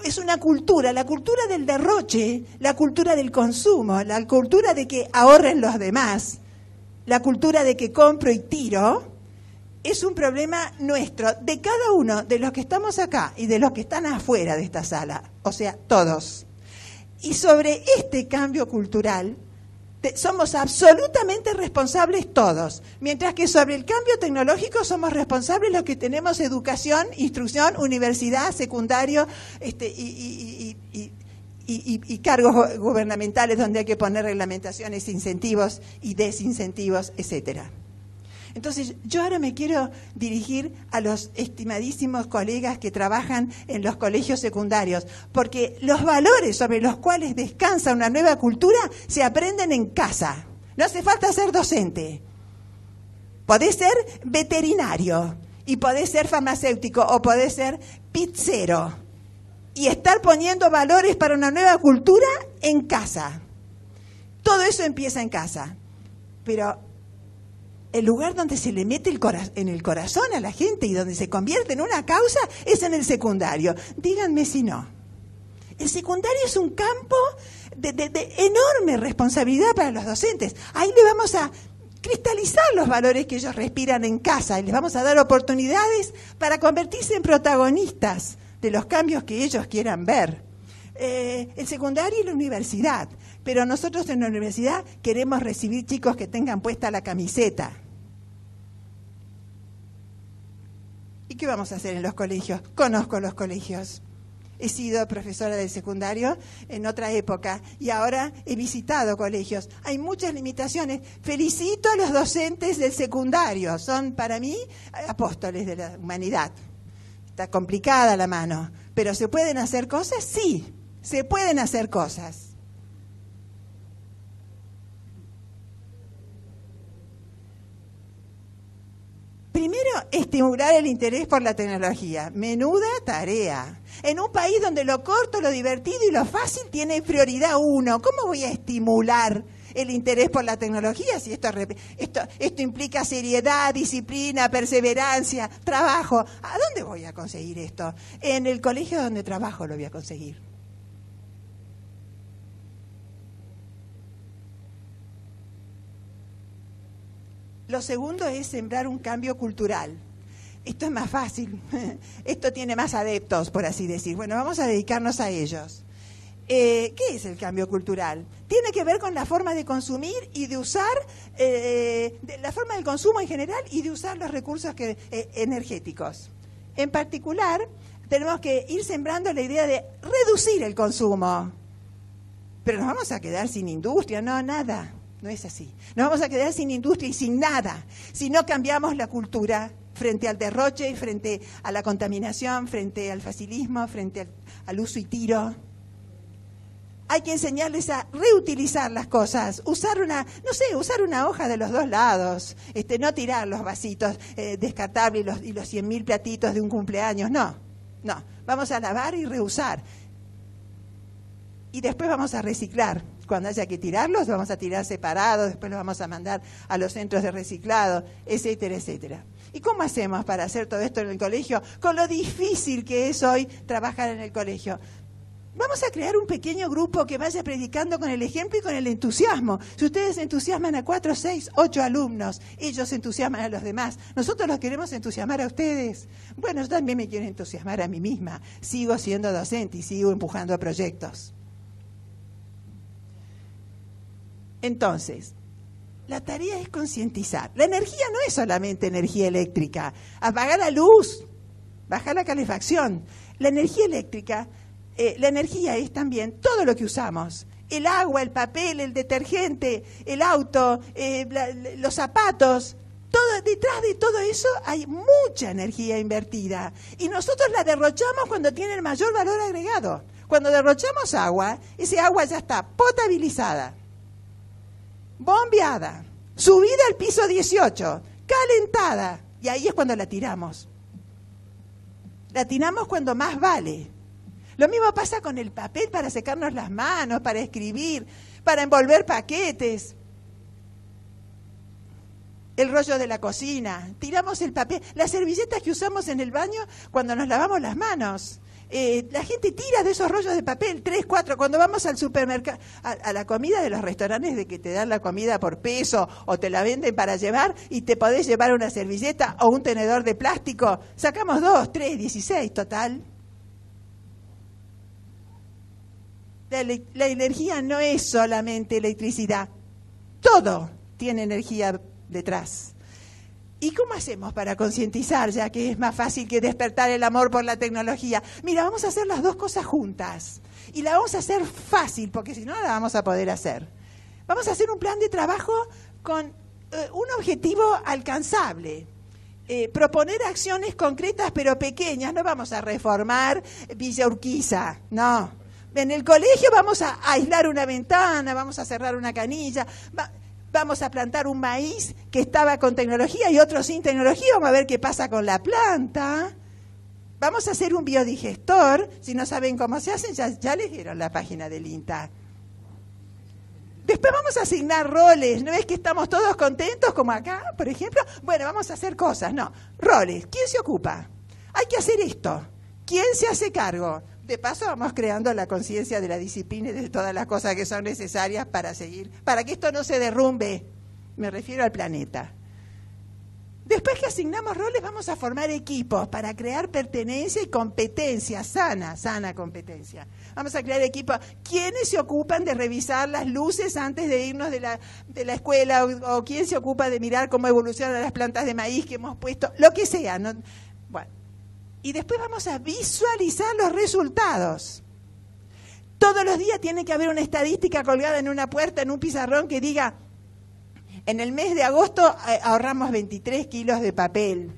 Es una cultura, la cultura del derroche, la cultura del consumo, la cultura de que ahorren los demás, la cultura de que compro y tiro, es un problema nuestro, de cada uno de los que estamos acá y de los que están afuera de esta sala, o sea, todos. Y sobre este cambio cultural somos absolutamente responsables todos, mientras que sobre el cambio tecnológico somos responsables los que tenemos educación, instrucción, universidad, secundario y cargos gubernamentales donde hay que poner reglamentaciones, incentivos y desincentivos, etcétera. Entonces, yo ahora me quiero dirigir a los estimadísimos colegas que trabajan en los colegios secundarios, porque los valores sobre los cuales descansa una nueva cultura se aprenden en casa. No hace falta ser docente. Podés ser veterinario, y podés ser farmacéutico, o podés ser pizzero, y estar poniendo valores para una nueva cultura en casa. Todo eso empieza en casa. Pero el lugar donde se le mete en el corazón a la gente y donde se convierte en una causa es en el secundario. Díganme si no. El secundario es un campo de enorme responsabilidad para los docentes. Ahí le vamos a cristalizar los valores que ellos respiran en casa y les vamos a dar oportunidades para convertirse en protagonistas de los cambios que ellos quieran ver. El secundario y la universidad. Pero nosotros en la universidad queremos recibir chicos que tengan puesta la camiseta. ¿Y qué vamos a hacer en los colegios? Conozco los colegios. He sido profesora del secundario en otra época y ahora he visitado colegios. Hay muchas limitaciones. Felicito a los docentes del secundario. Son para mí apóstoles de la humanidad. Está complicada la mano. ¿Pero se pueden hacer cosas? Sí, se pueden hacer cosas. Primero, estimular el interés por la tecnología. Menuda tarea. En un país donde lo corto, lo divertido y lo fácil tiene prioridad 1, ¿cómo voy a estimular el interés por la tecnología si esto implica seriedad, disciplina, perseverancia, trabajo? ¿A dónde voy a conseguir esto? En el colegio donde trabajo lo voy a conseguir. Lo segundo es sembrar un cambio cultural. Esto es más fácil, esto tiene más adeptos, por así decir. Bueno, vamos a dedicarnos a ellos. ¿Qué es el cambio cultural? Tiene que ver con la forma de consumir y de usar, la forma del consumo en general y de usar los recursos energéticos. En particular, tenemos que ir sembrando la idea de reducir el consumo. Pero nos vamos a quedar sin industria, no, nada. No es así. Nos vamos a quedar sin industria y sin nada si no cambiamos la cultura frente al derroche, frente a la contaminación, frente al facilismo, frente al uso y tiro. Hay que enseñarles a reutilizar las cosas, usar una hoja de los dos lados, no tirar los vasitos descartables y los 100.000 platitos de un cumpleaños, no. Vamos a lavar y reusar. Y después vamos a reciclar. Cuando haya que tirarlos, los vamos a tirar separados, después los vamos a mandar a los centros de reciclado, etcétera, etcétera. ¿Y cómo hacemos para hacer todo esto en el colegio? Con lo difícil que es hoy trabajar en el colegio. Vamos a crear un pequeño grupo que vaya predicando con el ejemplo y con el entusiasmo. Si ustedes entusiasman a 4, 6, 8 alumnos, ellos entusiasman a los demás. Nosotros los queremos entusiasmar a ustedes. Bueno, yo también me quiero entusiasmar a mí misma. Sigo siendo docente y sigo empujando proyectos. Entonces, la tarea es concientizar. La energía no es solamente energía eléctrica. Apagar la luz, bajar la calefacción. La energía eléctrica, la energía es también todo lo que usamos. El agua, el papel, el detergente, el auto, los zapatos. Detrás de todo eso hay mucha energía invertida y nosotros la derrochamos cuando tiene el mayor valor agregado. Cuando derrochamos agua, ese agua ya está potabilizada, bombeada, subida al piso 18, calentada, y ahí es cuando la tiramos. La tiramos cuando más vale. Lo mismo pasa con el papel para secarnos las manos, para escribir, para envolver paquetes. El rollo de la cocina, tiramos el papel, las servilletas que usamos en el baño cuando nos lavamos las manos. La gente tira de esos rollos de papel, 3, 4, cuando vamos al supermercado, a la comida de los restaurantes de que te dan la comida por peso o te la venden para llevar y te podés llevar una servilleta o un tenedor de plástico, sacamos 2, 3, 16 total. La energía no es solamente electricidad, todo tiene energía detrás. ¿Y cómo hacemos para concientizar, ya que es más fácil que despertar el amor por la tecnología? Mira, vamos a hacer las dos cosas juntas. Y la vamos a hacer fácil, porque si no, no la vamos a poder hacer. Vamos a hacer un plan de trabajo con un objetivo alcanzable. Proponer acciones concretas pero pequeñas. No vamos a reformar Villa Urquiza, no. En el colegio vamos a aislar una ventana, vamos a cerrar una canilla, vamos a plantar un maíz que estaba con tecnología y otro sin tecnología, vamos a ver qué pasa con la planta. Vamos a hacer un biodigestor, si no saben cómo se hacen, ya les dieron la página del INTA. Después vamos a asignar roles, ¿no ves que estamos todos contentos como acá, por ejemplo? Bueno, vamos a hacer cosas, no, roles, ¿quién se ocupa? Hay que hacer esto, ¿quién se hace cargo? De paso vamos creando la conciencia de la disciplina y de todas las cosas que son necesarias para seguir, para que esto no se derrumbe, me refiero al planeta. Después que asignamos roles vamos a formar equipos para crear pertenencia y competencia, sana competencia. Vamos a crear equipos. ¿Quiénes se ocupan de revisar las luces antes de irnos de la escuela? O quién se ocupa de mirar cómo evolucionan las plantas de maíz que hemos puesto? Lo que sea, ¿no? Bueno. Y después vamos a visualizar los resultados. Todos los días tiene que haber una estadística colgada en una puerta, en un pizarrón que diga, en el mes de agosto ahorramos 23 kilos de papel.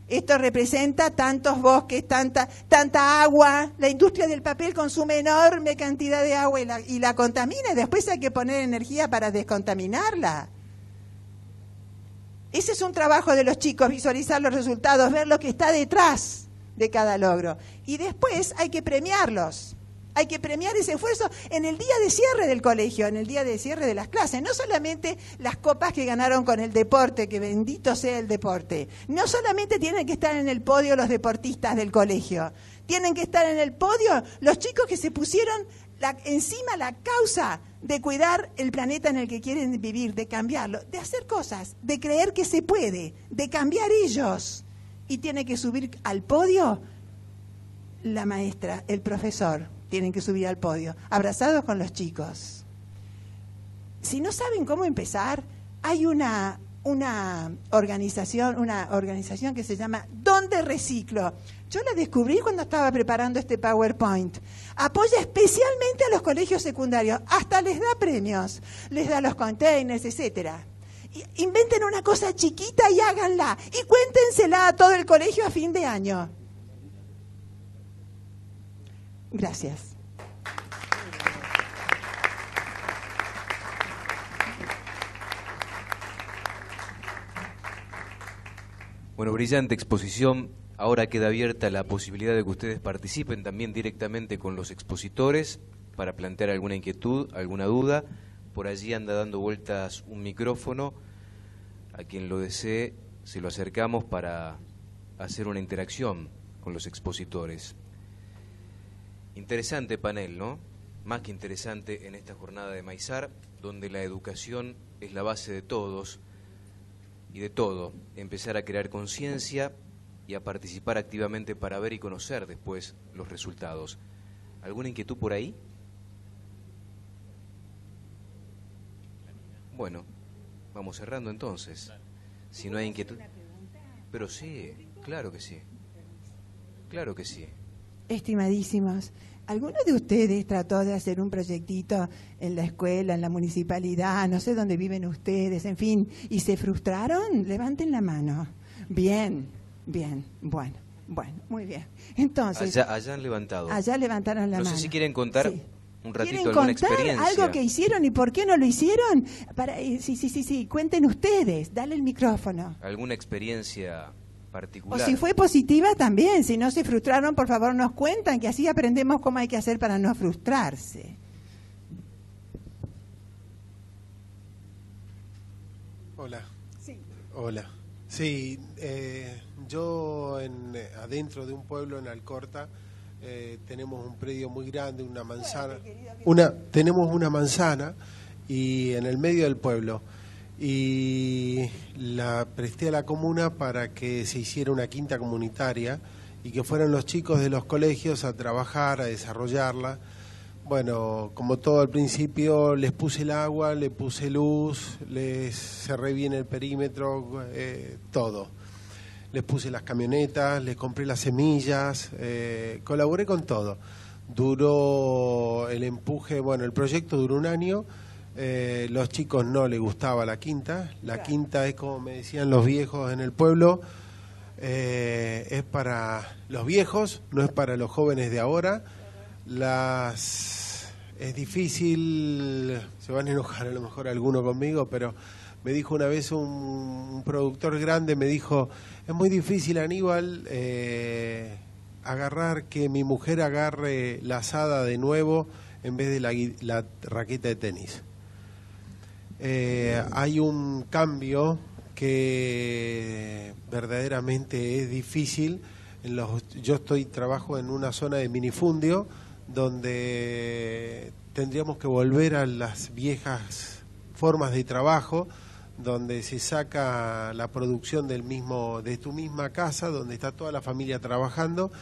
Esto representa tantos bosques, tanta agua. La industria del papel consume enorme cantidad de agua y la contamina. Después hay que poner energía para descontaminarla. Ese es un trabajo de los chicos, visualizar los resultados, ver lo que está detrás de cada logro. Y después hay que premiarlos. Hay que premiar ese esfuerzo en el día de cierre del colegio, en el día de cierre de las clases. No solamente las copas que ganaron con el deporte, que bendito sea el deporte. No solamente tienen que estar en el podio los deportistas del colegio. Tienen que estar en el podio los chicos que se pusieron encima la causa de cuidar el planeta en el que quieren vivir, de cambiarlo, de hacer cosas, de creer que se puede, de cambiar ellos. Y tiene que subir al podio la maestra, el profesor, tienen que subir al podio, abrazados con los chicos. Si no saben cómo empezar, hay una organización que se llama ¿Dónde Reciclo? Yo la descubrí cuando estaba preparando este PowerPoint. Apoya especialmente a los colegios secundarios, hasta les da premios, les da los containers, etcétera. Inventen una cosa chiquita y háganla, y cuéntensela a todo el colegio a fin de año. Gracias. Bueno, brillante exposición. Ahora queda abierta la posibilidad de que ustedes participen también directamente con los expositores para plantear alguna inquietud, alguna duda. Por allí anda dando vueltas un micrófono. A quien lo desee, se lo acercamos para hacer una interacción con los expositores. Interesante panel, ¿no? Más que interesante en esta jornada de Maizar, donde la educación es la base de todos y de todo. Empezar a crear conciencia y a participar activamente para ver y conocer después los resultados. ¿Alguna inquietud por ahí? Bueno, vamos cerrando entonces. Si no hay inquietud. Pero sí, claro que sí. Claro que sí. Estimadísimos, ¿alguno de ustedes trató de hacer un proyectito en la escuela, en la municipalidad, no sé dónde viven ustedes, en fin, y se frustraron? Levanten la mano. Bien, bueno, muy bien. Entonces, allá han levantado. Allá levantaron la mano. No sé si quieren contar Sí. un ratito ¿Quieren alguna contar experiencia. algo que hicieron y por qué no lo hicieron? Sí, cuenten ustedes, dale el micrófono. ¿Alguna experiencia particular? O si fue positiva también, si no se frustraron, por favor nos cuentan, que así aprendemos cómo hay que hacer para no frustrarse. Hola. Sí. Hola. Sí, yo adentro de un pueblo en Alcorta tenemos un predio muy grande, una manzana. Tenemos una manzana y en el medio del pueblo. Y la presté a la comuna para que se hiciera una quinta comunitaria y que fueran los chicos de los colegios a trabajar, a desarrollarla. Bueno, como todo al principio, les puse el agua, le puse luz, les cerré bien el perímetro, todo. Les puse las camionetas, les compré las semillas, colaboré con todo. Duró el empuje, bueno, el proyecto duró un año. Los chicos no les gustaba la quinta. La quinta es, como me decían los viejos en el pueblo, es para los viejos, no es para los jóvenes de ahora. Es difícil, se van a enojar a lo mejor alguno conmigo, pero me dijo una vez un productor grande, me dijo, es muy difícil, Aníbal, que mi mujer agarre la azada de nuevo en vez de la raqueta de tenis. Hay un cambio que verdaderamente es difícil. Trabajo en una zona de minifundio donde tendríamos que volver a las viejas formas de trabajo, donde se saca la producción de tu misma casa, donde está toda la familia trabajando,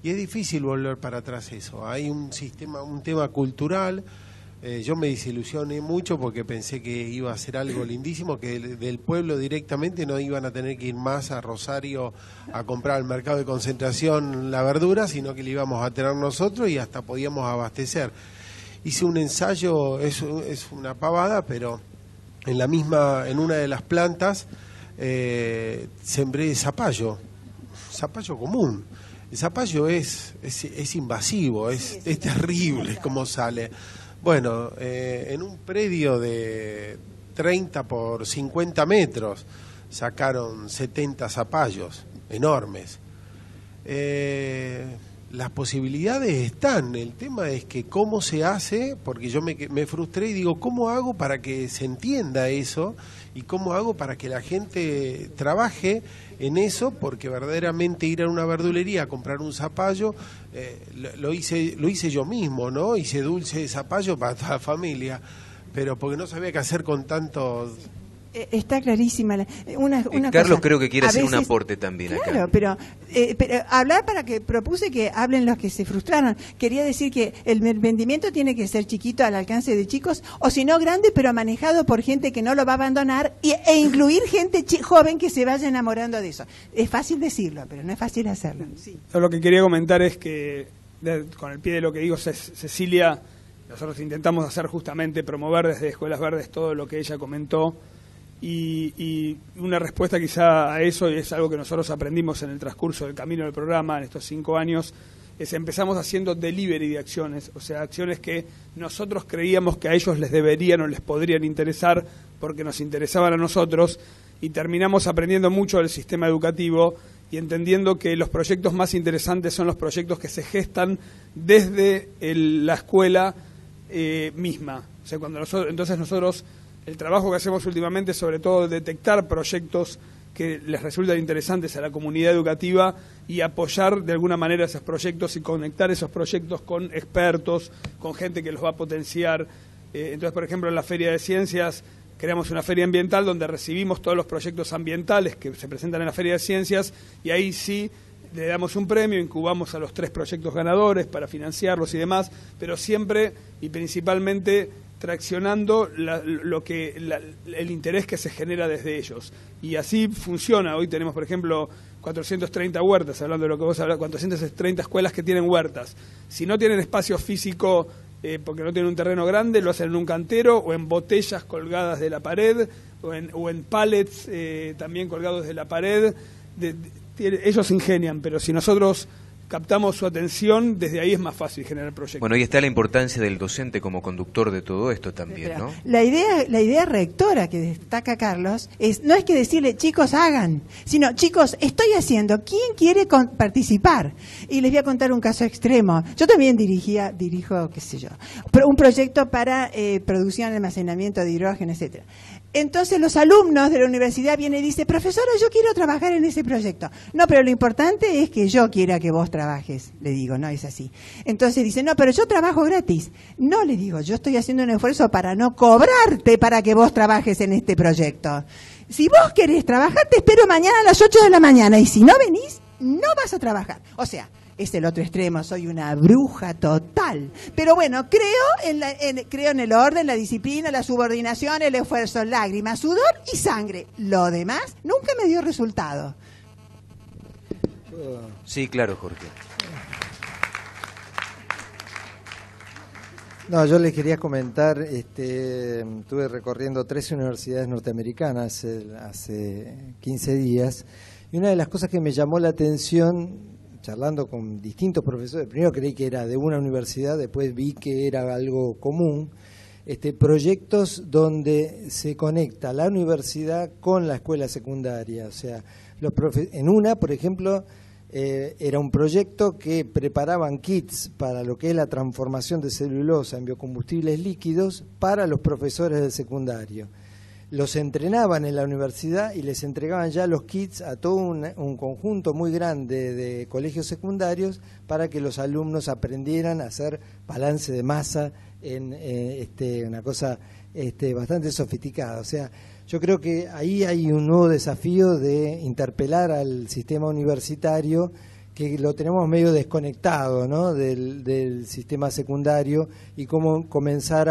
y es difícil volver para atrás eso. Hay un tema cultural. Yo me desilusioné mucho porque pensé que iba a ser algo lindísimo, que del pueblo directamente no iban a tener que ir más a Rosario a comprar al mercado de Concentración la verdura, sino que le íbamos a tener nosotros y hasta podíamos abastecer. Hice un ensayo, es una pavada, pero en una de las plantas sembré zapallo común. El zapallo es invasivo, es terrible cómo sale. Bueno, en un predio de 30 por 50 metros sacaron 70 zapallos enormes. Las posibilidades están, el tema es que cómo se hace, porque yo me frustré y digo, ¿cómo hago para que se entienda eso? ¿Y cómo hago para que la gente trabaje en eso? Porque verdaderamente ir a una verdulería a comprar un zapallo, lo hice yo mismo, ¿no? Hice dulce de zapallo para toda la familia, pero porque no sabía qué hacer con tanto. Está clarísima. Una Carlos cosa, creo que quiere hacer un veces, aporte también claro, acá. Pero hablar propuse que hablen los que se frustraron. Quería decir que el vendimiento tiene que ser chiquito, al alcance de chicos, o si no grande, pero manejado por gente que no lo va a abandonar e incluir gente joven que se vaya enamorando de eso. Es fácil decirlo, pero no es fácil hacerlo. Sí. Yo lo que quería comentar es que, con el pie de lo que digo Cecilia, nosotros intentamos hacer justamente promover desde Escuelas Verdes todo lo que ella comentó. Y una respuesta quizá a eso, y es algo que nosotros aprendimos en el transcurso del camino del programa en estos 5 años, es empezamos haciendo delivery de acciones, o sea, acciones que nosotros creíamos que a ellos les deberían o les podrían interesar porque nos interesaban a nosotros, y terminamos aprendiendo mucho del sistema educativo y entendiendo que los proyectos más interesantes son los proyectos que se gestan desde la escuela misma. O sea, entonces nosotros, el trabajo que hacemos últimamente es sobre todo detectar proyectos que les resultan interesantes a la comunidad educativa y apoyar de alguna manera esos proyectos y conectar esos proyectos con expertos, con gente que los va a potenciar. Entonces, por ejemplo, en la Feria de Ciencias creamos una feria ambiental donde recibimos todos los proyectos ambientales que se presentan en la Feria de Ciencias y ahí sí le damos un premio, incubamos a los 3 proyectos ganadores para financiarlos y demás, pero siempre y principalmente traccionando el interés que se genera desde ellos. Y así funciona. Hoy tenemos, por ejemplo, 430 huertas, hablando de lo que vos hablas, 430 escuelas que tienen huertas. Si no tienen espacio físico, porque no tienen un terreno grande, lo hacen en un cantero o en botellas colgadas de la pared o en pallets también colgados de la pared. Ellos se ingenian, pero si nosotros captamos su atención, desde ahí es más fácil generar proyectos. Bueno, ahí está la importancia del docente como conductor de todo esto también, ¿no? La idea rectora que destaca Carlos no es que decirle, chicos, hagan, sino, chicos, estoy haciendo, ¿quién quiere participar? Y les voy a contar un caso extremo. Yo también dirijo, qué sé yo, un proyecto para producción, almacenamiento de hidrógeno, etcétera. Entonces los alumnos de la universidad vienen y dicen, profesora, yo quiero trabajar en ese proyecto. No, pero lo importante es que yo quiera que vos trabajes. Le digo, no es así. Entonces dice, no, pero yo trabajo gratis. No, le digo, yo estoy haciendo un esfuerzo para no cobrarte para que vos trabajes en este proyecto. Si vos querés trabajar, te espero mañana a las 8 de la mañana. Y si no venís, no vas a trabajar. O sea, es el otro extremo, soy una bruja total. Pero bueno, creo en el orden, la disciplina, la subordinación, el esfuerzo, lágrimas, sudor y sangre. Lo demás nunca me dio resultado. Sí, claro, Jorge. No, yo les quería comentar, estuve recorriendo 13 universidades norteamericanas hace 15 días, y una de las cosas que me llamó la atención, charlando con distintos profesores, primero creí que era de una universidad, después vi que era algo común, proyectos donde se conecta la universidad con la escuela secundaria. O sea, en una, por ejemplo, era un proyecto que preparaban kits para lo que es la transformación de celulosa en biocombustibles líquidos para los profesores del secundario. Los entrenaban en la universidad y les entregaban ya los kits a todo un conjunto muy grande de colegios secundarios para que los alumnos aprendieran a hacer balance de masa en una cosa bastante sofisticada. O sea, yo creo que ahí hay un nuevo desafío de interpelar al sistema universitario, que lo tenemos medio desconectado, ¿no?, del sistema secundario, y cómo comenzar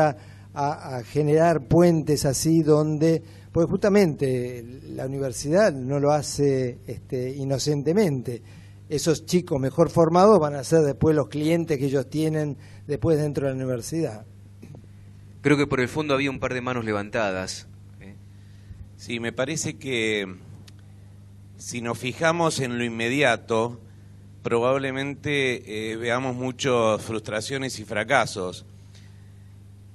a generar puentes así donde, porque justamente la universidad no lo hace inocentemente. Esos chicos mejor formados van a ser después los clientes que ellos tienen después dentro de la universidad. Creo que por el fondo había un par de manos levantadas. Sí, me parece que si nos fijamos en lo inmediato, probablemente veamos muchas frustraciones y fracasos.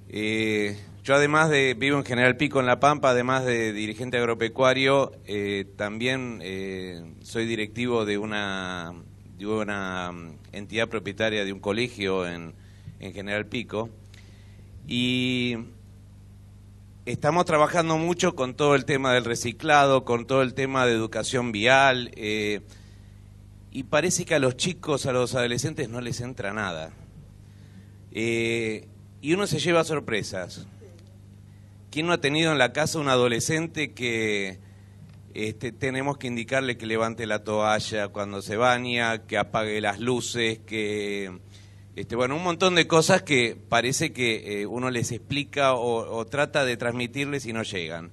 Yo además vivo en General Pico, en La Pampa, además de dirigente agropecuario, también soy directivo de una entidad propietaria de un colegio en General Pico, y estamos trabajando mucho con todo el tema del reciclado, con todo el tema de educación vial, y parece que a los chicos, a los adolescentes no les entra nada. Y uno se lleva sorpresas. ¿Quién no ha tenido en la casa un adolescente que tenemos que indicarle que levante la toalla cuando se baña, que apague las luces, que bueno, un montón de cosas que parece que uno les explica o trata de transmitirles y no llegan?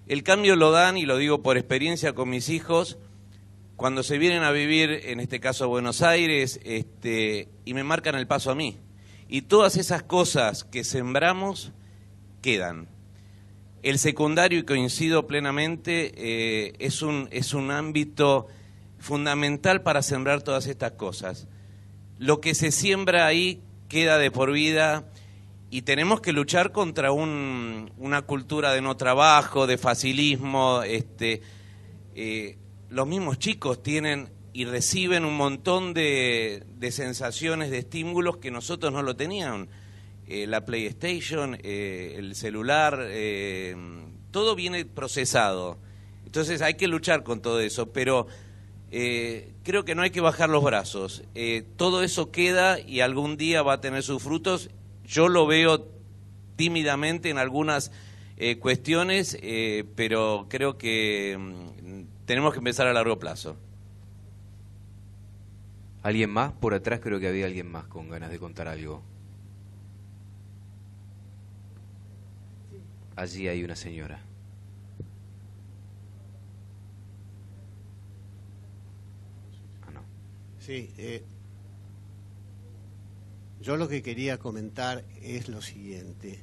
El cambio lo dan, y lo digo por experiencia con mis hijos, cuando se vienen a vivir, en este caso a Buenos Aires, y me marcan el paso a mí. Y todas esas cosas que sembramos quedan. El secundario, y coincido plenamente, es un ámbito fundamental para sembrar todas estas cosas. Lo que se siembra ahí queda de por vida, y tenemos que luchar contra una cultura de no trabajo, de facilismo. Los mismos chicos tienen y reciben un montón de sensaciones, de estímulos que nosotros no lo tenían. La PlayStation, el celular, todo viene procesado. Entonces hay que luchar con todo eso, pero creo que no hay que bajar los brazos. Todo eso queda y algún día va a tener sus frutos. Yo lo veo tímidamente en algunas cuestiones, pero creo que tenemos que empezar a largo plazo. ¿Alguien más? Por atrás creo que había alguien más con ganas de contar algo. Allí hay una señora. Sí, yo lo que quería comentar es lo siguiente.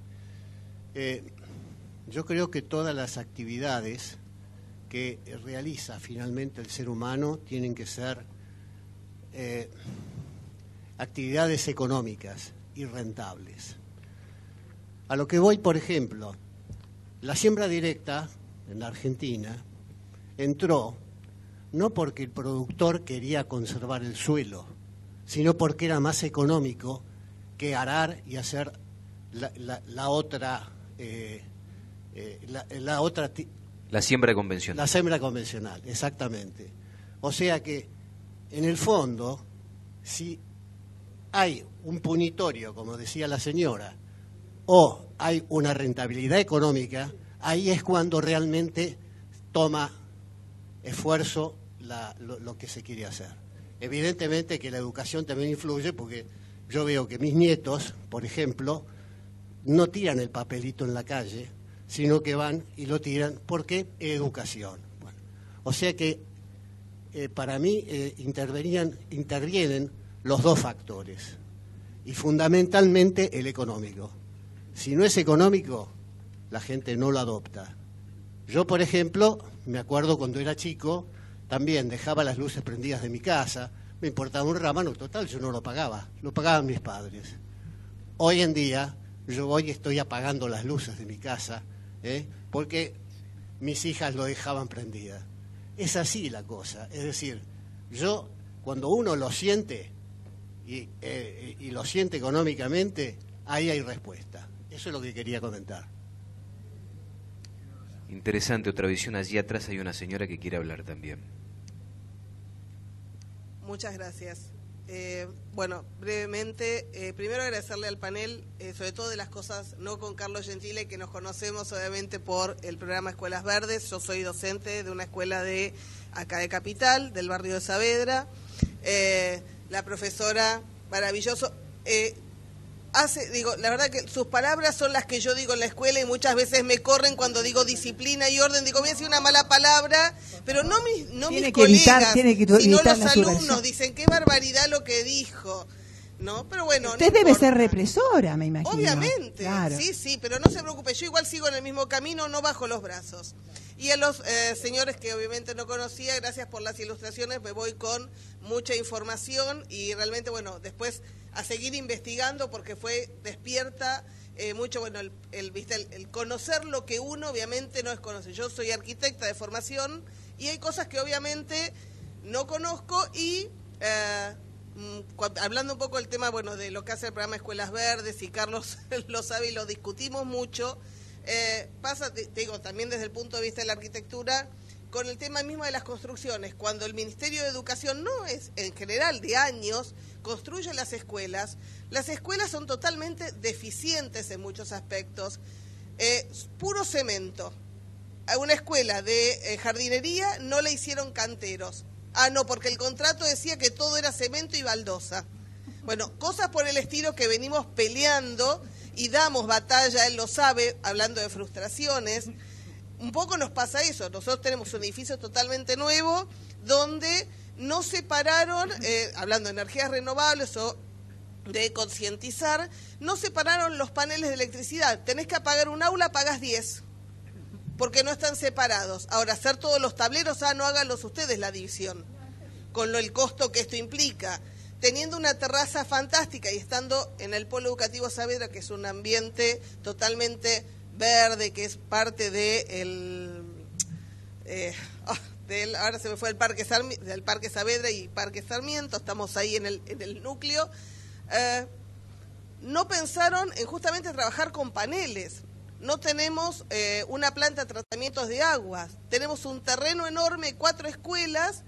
Yo creo que todas las actividades que realiza finalmente el ser humano tienen que ser actividades económicas y rentables. A lo que voy, por ejemplo, la siembra directa en la Argentina entró no porque el productor quería conservar el suelo, sino porque era más económico que arar y hacer la otra la siembra convencional. La siembra convencional, exactamente. O sea que, en el fondo, si hay un punitorio, como decía la señora, o hay una rentabilidad económica, ahí es cuando realmente toma esfuerzo lo que se quiere hacer. Evidentemente que la educación también influye, porque yo veo que mis nietos, por ejemplo, no tiran el papelito en la calle, sino que van y lo tiran porque educación. Bueno, o sea que para mí intervienen los dos factores, y fundamentalmente el económico. Si no es económico, la gente no lo adopta. Yo, por ejemplo, me acuerdo cuando era chico, también dejaba las luces prendidas de mi casa, me importaba un rábano, total, yo no lo pagaba, lo pagaban mis padres. Hoy en día, yo voy y estoy apagando las luces de mi casa, porque mis hijas lo dejaban prendida. Es así la cosa, es decir, yo, cuando uno lo siente, y lo siente económicamente, ahí hay respuesta. Eso es lo que quería comentar. Interesante, otra visión. Allí atrás hay una señora que quiere hablar también. Muchas gracias. Bueno, brevemente, primero agradecerle al panel, sobre todo de las cosas, no con Carlos Gentile, que nos conocemos obviamente por el programa Escuelas Verdes. Yo soy docente de una escuela de acá de Capital, del barrio de Saavedra. La profesora, maravilloso. La verdad que sus palabras son las que yo digo en la escuela y muchas veces me corren cuando digo disciplina y orden. Digo, voy a decir una mala palabra, pero no mis colegas, sino los alumnos dicen, qué barbaridad lo que dijo. ¿No? Pero bueno, usted debe ser represora, me imagino. Obviamente, claro. Sí, pero no se preocupe, yo igual sigo en el mismo camino, no bajo los brazos. Y a los señores que obviamente no conocía, gracias por las ilustraciones, me voy con mucha información y realmente, bueno, después a seguir investigando porque fue despierta mucho, bueno, el conocer lo que uno obviamente no es conocer. Yo soy arquitecta de formación y hay cosas que obviamente no conozco y... hablando un poco del tema, bueno, de lo que hace el programa Escuelas Verdes, y Carlos lo sabe y lo discutimos mucho, pasa, te digo, también desde el punto de vista de la arquitectura, con el tema mismo de las construcciones. Cuando el Ministerio de Educación, no es en general de años, construye las escuelas son totalmente deficientes en muchos aspectos. Puro cemento. A una escuela de jardinería no le hicieron canteros. Ah, no, porque el contrato decía que todo era cemento y baldosa. Bueno, cosas por el estilo que venimos peleando y damos batalla, él lo sabe, hablando de frustraciones. Un poco nos pasa eso. Nosotros tenemos un edificio totalmente nuevo donde no separaron, hablando de energías renovables o de concientizar, no separaron los paneles de electricidad. Tenés que apagar un aula, pagás 10. Porque no están separados. Ahora, hacer todos los tableros, no háganlos ustedes la división, con el costo que esto implica. Teniendo una terraza fantástica y estando en el Polo Educativo Saavedra, que es un ambiente totalmente verde, que es parte ahora se me fue del Parque Saavedra y Parque Sarmiento, estamos ahí en el núcleo, no pensaron en justamente trabajar con paneles. No tenemos una planta de tratamientos de aguas, tenemos un terreno enorme, 4 escuelas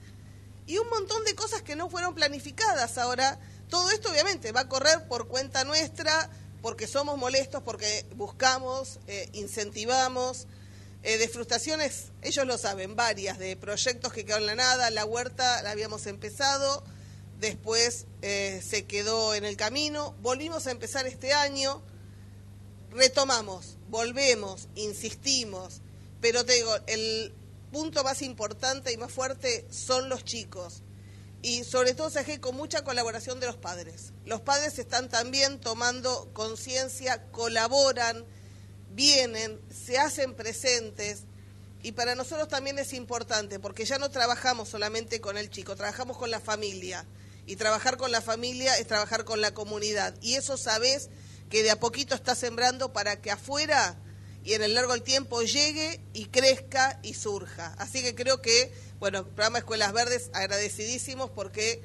y un montón de cosas que no fueron planificadas. Ahora, todo esto obviamente va a correr por cuenta nuestra, porque somos molestos, porque buscamos, incentivamos, de frustraciones, ellos lo saben, varias, de proyectos que quedaron en la nada. La huerta la habíamos empezado, después se quedó en el camino, volvimos a empezar este año, retomamos, volvemos, insistimos, pero te digo, el punto más importante y más fuerte son los chicos. y sobre todo, ¿sabes qué? Con mucha colaboración de los padres. Los padres están también tomando conciencia, colaboran, vienen, se hacen presentes, y para nosotros también es importante, porque ya no trabajamos solamente con el chico, trabajamos con la familia, y trabajar con la familia es trabajar con la comunidad, y eso sabés que de a poquito está sembrando para que afuera y en el largo del tiempo llegue y crezca y surja. Así que creo que, bueno, el programa Escuelas Verdes, agradecidísimos porque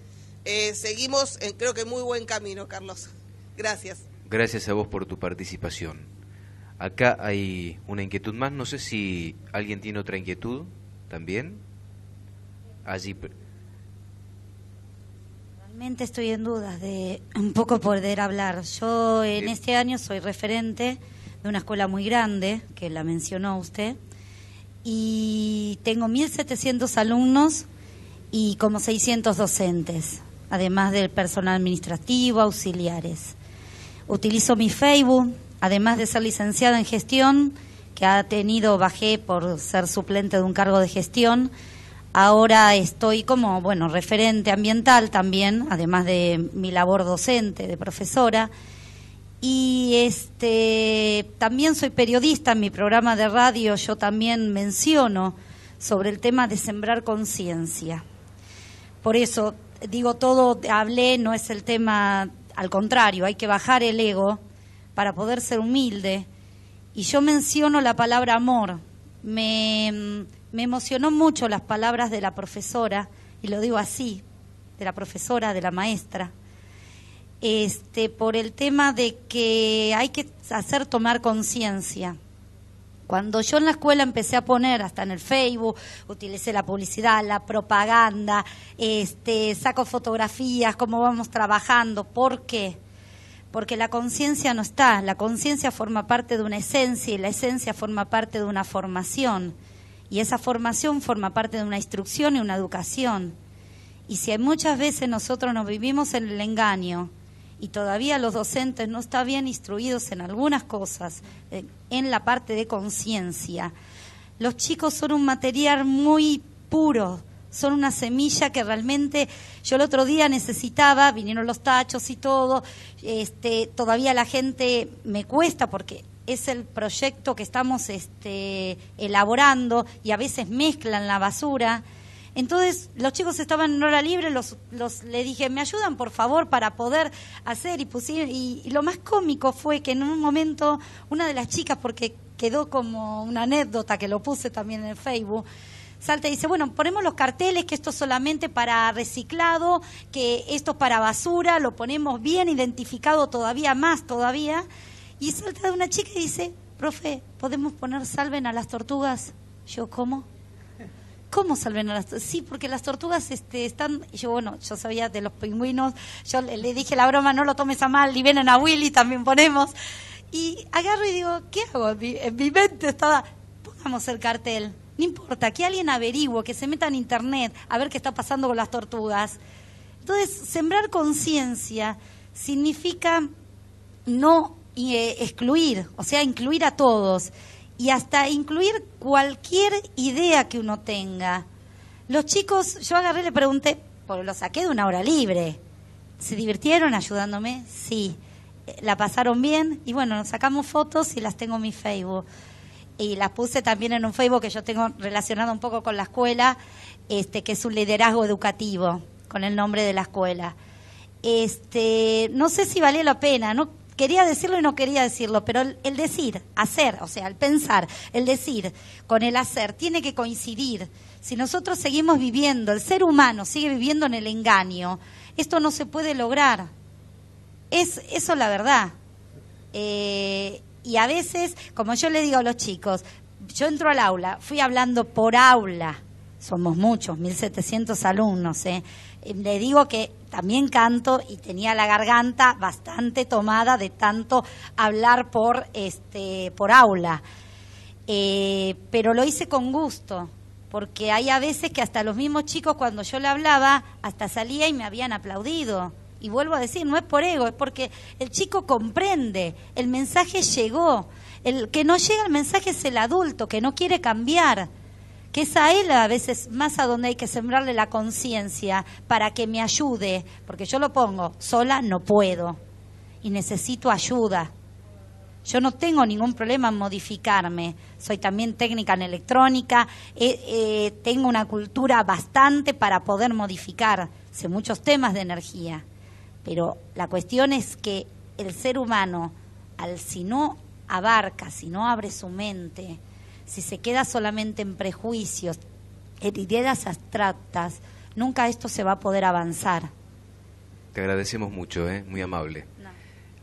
seguimos en, creo que, muy buen camino, Carlos. Gracias. Gracias a vos por tu participación. Acá hay una inquietud más, no sé si alguien tiene otra inquietud también. Allí. Realmente estoy en dudas de un poco poder hablar. Yo en este año soy referente de una escuela muy grande, que la mencionó usted, y tengo 1.700 alumnos y como 600 docentes, además del personal administrativo, auxiliares. Utilizo mi Facebook, además de ser licenciada en gestión, que bajé por ser suplente de un cargo de gestión. Ahora estoy como, referente ambiental también, además de mi labor docente, de profesora. Y también soy periodista. En mi programa de radio yo también menciono sobre el tema de sembrar conciencia. Por eso, digo, todo hablé, no es el tema, al contrario, hay que bajar el ego para poder ser humilde. Y yo menciono la palabra amor. Me emocionó mucho las palabras de la profesora, y lo digo así, de la profesora, de la maestra, por el tema de que hay que hacer tomar conciencia. Cuando yo en la escuela empecé a poner, hasta en el Facebook, utilicé la publicidad, la propaganda, saco fotografías, cómo vamos trabajando. ¿Por qué? Porque la conciencia no está, la conciencia forma parte de una esencia y la esencia forma parte de una formación. Y esa formación forma parte de una instrucción y una educación. Y si hay muchas veces nosotros nos vivimos en el engaño y todavía los docentes no están bien instruidos en algunas cosas, en la parte de conciencia, los chicos son un material muy puro, son una semilla que realmente yo el otro día necesitaba, vinieron los tachos y todo, todavía la gente me cuesta porque es el proyecto que estamos elaborando y a veces mezclan la basura. Entonces los chicos estaban en hora libre, le dije, ¿me ayudan por favor para poder hacer? Y lo más cómico fue que en un momento una de las chicas, porque quedó como una anécdota que lo puse también en el Facebook, salta y dice, bueno, ponemos los carteles que esto es solamente para reciclado, que esto es para basura, lo ponemos bien identificado todavía. Y salta de una chica y dice, profe, ¿podemos poner salven a las tortugas? Yo, ¿cómo? ¿Cómo salven a las tortugas? Sí, porque las tortugas están... Yo sabía de los pingüinos, yo le dije la broma, no lo tomes a mal, y vienen a Willy, también ponemos. Y agarro y digo, ¿qué hago? En mi mente estaba, pongamos el cartel, no importa, que alguien averigüe, que se meta en internet a ver qué está pasando con las tortugas. Entonces, sembrar conciencia significa no excluir, o sea, incluir a todos. Y hasta incluir cualquier idea que uno tenga. Los chicos, yo agarré y le pregunté, porque lo saqué de una hora libre, ¿se divirtieron ayudándome? Sí. ¿La pasaron bien? Y bueno, nos sacamos fotos y las tengo en mi Facebook. Y las puse también en un Facebook que yo tengo relacionado un poco con la escuela, que es un liderazgo educativo, con el nombre de la escuela. No sé si valía la pena, ¿no? Quería decirlo y no quería decirlo, pero el decir, hacer, o sea, el pensar, el decir con el hacer, tiene que coincidir. Si nosotros seguimos viviendo, el ser humano sigue viviendo en el engaño, esto no se puede lograr. Eso es la verdad. Y a veces, como yo le digo a los chicos, yo entro al aula, fui hablando por aula, somos muchos, 1.700 alumnos, le digo que también canto y tenía la garganta bastante tomada de tanto hablar por aula, pero lo hice con gusto, porque hay a veces que hasta los mismos chicos cuando yo le hablaba hasta salía y me habían aplaudido. Y vuelvo a decir, no es por ego, es porque el chico comprende, el mensaje llegó. El que no llega el mensaje es el adulto, que no quiere cambiar, que es a él a veces más a donde hay que sembrarle la conciencia para que me ayude, porque yo lo pongo, sola no puedo y necesito ayuda. Yo no tengo ningún problema en modificarme, soy también técnica en electrónica, tengo una cultura bastante para poder modificar, sé muchos temas de energía, pero la cuestión es que el ser humano, si no abarca, si no abre su mente, si se queda solamente en prejuicios, en ideas abstractas, nunca esto se va a poder avanzar. Te agradecemos mucho, muy amable.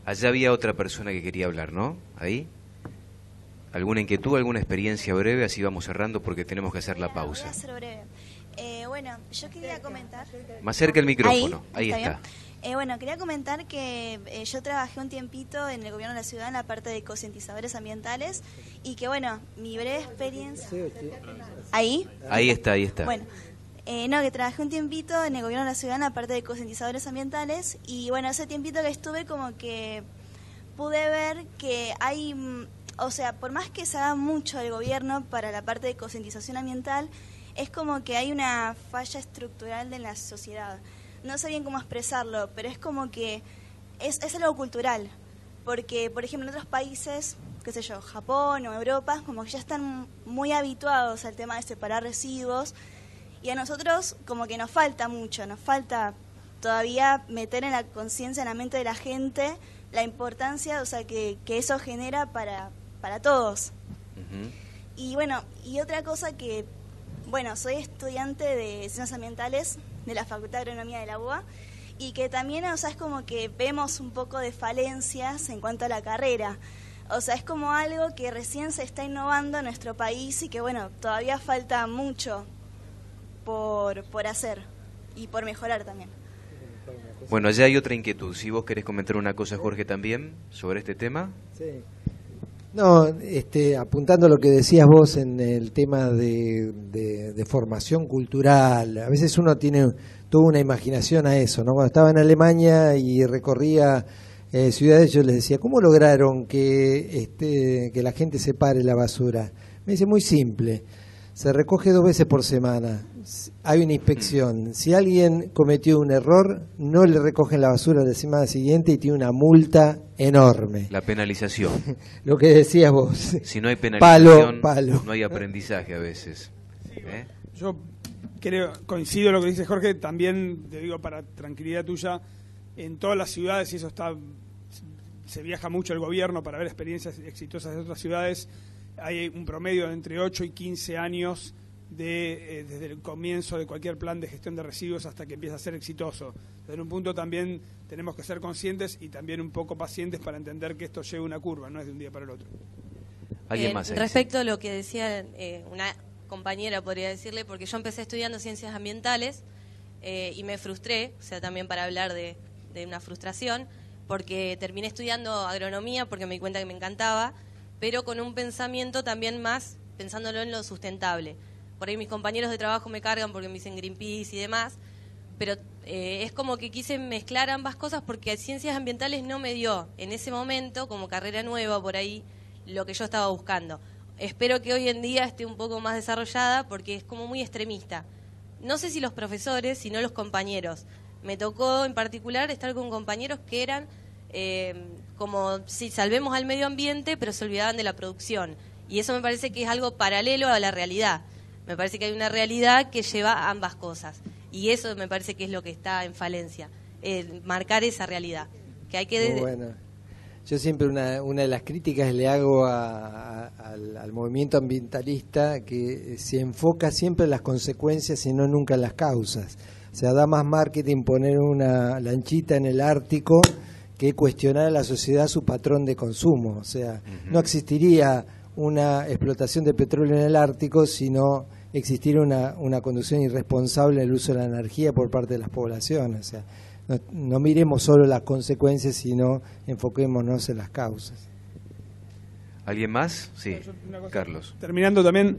Allá había otra persona que quería hablar, ¿no? Ahí. ¿Alguna inquietud, alguna experiencia breve? Así vamos cerrando porque tenemos que hacer la pausa. Voy a ser breve. Bueno, yo quería comentar... Más cerca el micrófono, ahí está. Bueno, quería comentar que yo trabajé un tiempito en el gobierno de la ciudad en la parte de concientizadores ambientales y que, bueno, mi breve experiencia... ¿Ahí? Ahí está. Bueno, que trabajé un tiempito en el gobierno de la ciudad en la parte de concientizadores ambientales y, bueno, ese tiempito que estuve como que pude ver que hay... O sea, por más que se haga mucho el gobierno para la parte de concientización ambiental, es como que hay una falla estructural de la sociedad. No sé bien cómo expresarlo, pero es como que es algo cultural. Porque, por ejemplo, en otros países, qué sé yo, Japón o Europa, como que ya están muy habituados al tema de separar residuos. Y a nosotros como que nos falta mucho, nos falta todavía meter en la conciencia, en la mente de la gente, la importancia, o sea, que eso genera para todos. Uh-huh. Y bueno, y otra cosa que, bueno, soy estudiante de Ciencias Ambientales de la Facultad de Agronomía de la UBA y que también, o sea, es como que vemos un poco de falencias en cuanto a la carrera. O sea, es como algo que recién se está innovando en nuestro país y que, bueno, todavía falta mucho por hacer y por mejorar también. Bueno, allá hay otra inquietud. Si vos querés comentar una cosa, Jorge, también sobre este tema. Sí. No, apuntando a lo que decías vos en el tema de formación cultural, a veces uno tiene toda una imaginación a eso, ¿no? Cuando estaba en Alemania y recorría ciudades, yo les decía, ¿cómo lograron que la gente separe la basura? Me dice, muy simple, se recoge 2 veces por semana, hay una inspección, si alguien cometió un error, no le recogen la basura la semana siguiente y tiene una multa enorme. La penalización. Lo que decías vos. Si no hay penalización, palo. no hay aprendizaje a veces. Yo coincido en lo que dice Jorge, también te digo para tranquilidad tuya, en todas las ciudades, y eso se viaja mucho el gobierno para ver experiencias exitosas de otras ciudades, hay un promedio de entre 8 y 15 años desde el comienzo de cualquier plan de gestión de residuos hasta que empieza a ser exitoso. En un punto también tenemos que ser conscientes y también un poco pacientes para entender que esto lleva una curva, no es de un día para el otro. ¿Alguien más? Respecto a lo que decía una compañera, podría decirle, porque yo empecé estudiando ciencias ambientales y me frustré, o sea, también para hablar de una frustración, porque terminé estudiando agronomía porque me di cuenta que me encantaba, pero con un pensamiento también más pensándolo en lo sustentable. Por ahí mis compañeros de trabajo me cargan porque me dicen Greenpeace y demás, pero es como que quise mezclar ambas cosas porque ciencias ambientales no me dio en ese momento, como carrera nueva por ahí, lo que yo estaba buscando. Espero que hoy en día esté un poco más desarrollada porque es como muy extremista. No sé si los profesores, sino los compañeros. Me tocó en particular estar con compañeros que eran como si salvemos al medio ambiente, pero se olvidaban de la producción. Y eso me parece que es algo paralelo a la realidad. Me parece que hay una realidad que lleva ambas cosas. Y eso me parece que es lo que está en falencia, marcar esa realidad. Que hay que... Muy bueno. Yo siempre una de las críticas le hago al movimiento ambientalista que se enfoca siempre en las consecuencias y no nunca en las causas. O sea, da más marketing poner una lanchita en el Ártico que cuestionar a la sociedad su patrón de consumo. O sea, no existiría una explotación de petróleo en el Ártico si no existiera una conducción irresponsable en el uso de la energía por parte de las poblaciones. O sea, no miremos solo las consecuencias, sino enfoquémonos en las causas. ¿Alguien más? Sí, Carlos. Terminando también,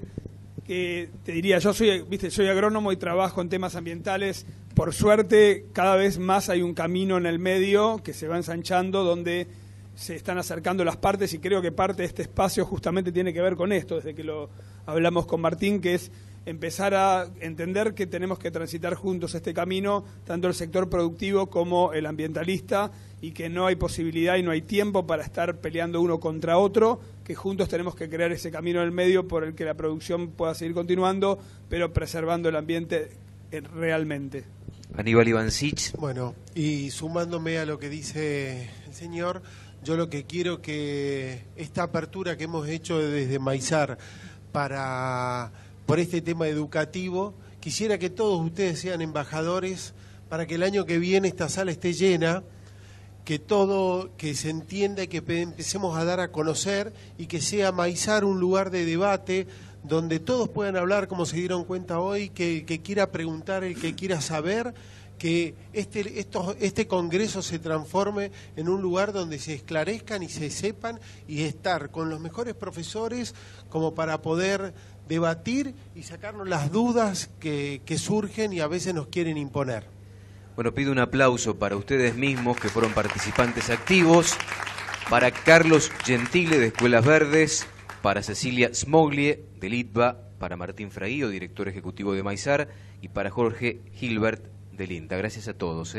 que te diría, yo soy agrónomo y trabajo en temas ambientales. Por suerte, cada vez más hay un camino en el medio que se va ensanchando, donde se están acercando las partes, y creo que parte de este espacio justamente tiene que ver con esto, desde que lo hablamos con Martín, que es empezar a entender que tenemos que transitar juntos este camino, tanto el sector productivo como el ambientalista, y que no hay posibilidad y no hay tiempo para estar peleando uno contra otro, que juntos tenemos que crear ese camino en el medio por el que la producción pueda seguir continuando, pero preservando el ambiente realmente. Aníbal Ivancic. Bueno, y sumándome a lo que dice el señor, yo lo que quiero que esta apertura que hemos hecho desde Maizar por este tema educativo, quisiera que todos ustedes sean embajadores para que el año que viene esta sala esté llena, que se entienda y que empecemos a dar a conocer, y que sea Maizar un lugar de debate donde todos puedan hablar, como se dieron cuenta hoy, que el que quiera preguntar, el que quiera saber, que este congreso se transforme en un lugar donde se esclarezcan y se sepan, y estar con los mejores profesores como para poder debatir y sacarnos las dudas que surgen y a veces nos quieren imponer. Bueno, pido un aplauso para ustedes mismos que fueron participantes activos, para Carlos Gentile de Escuelas Verdes, para Cecilia Smoglie del ITBA, para Martín Fraguío, director ejecutivo de Maizar, y para Jorge Gilbert del INTA. Gracias a todos.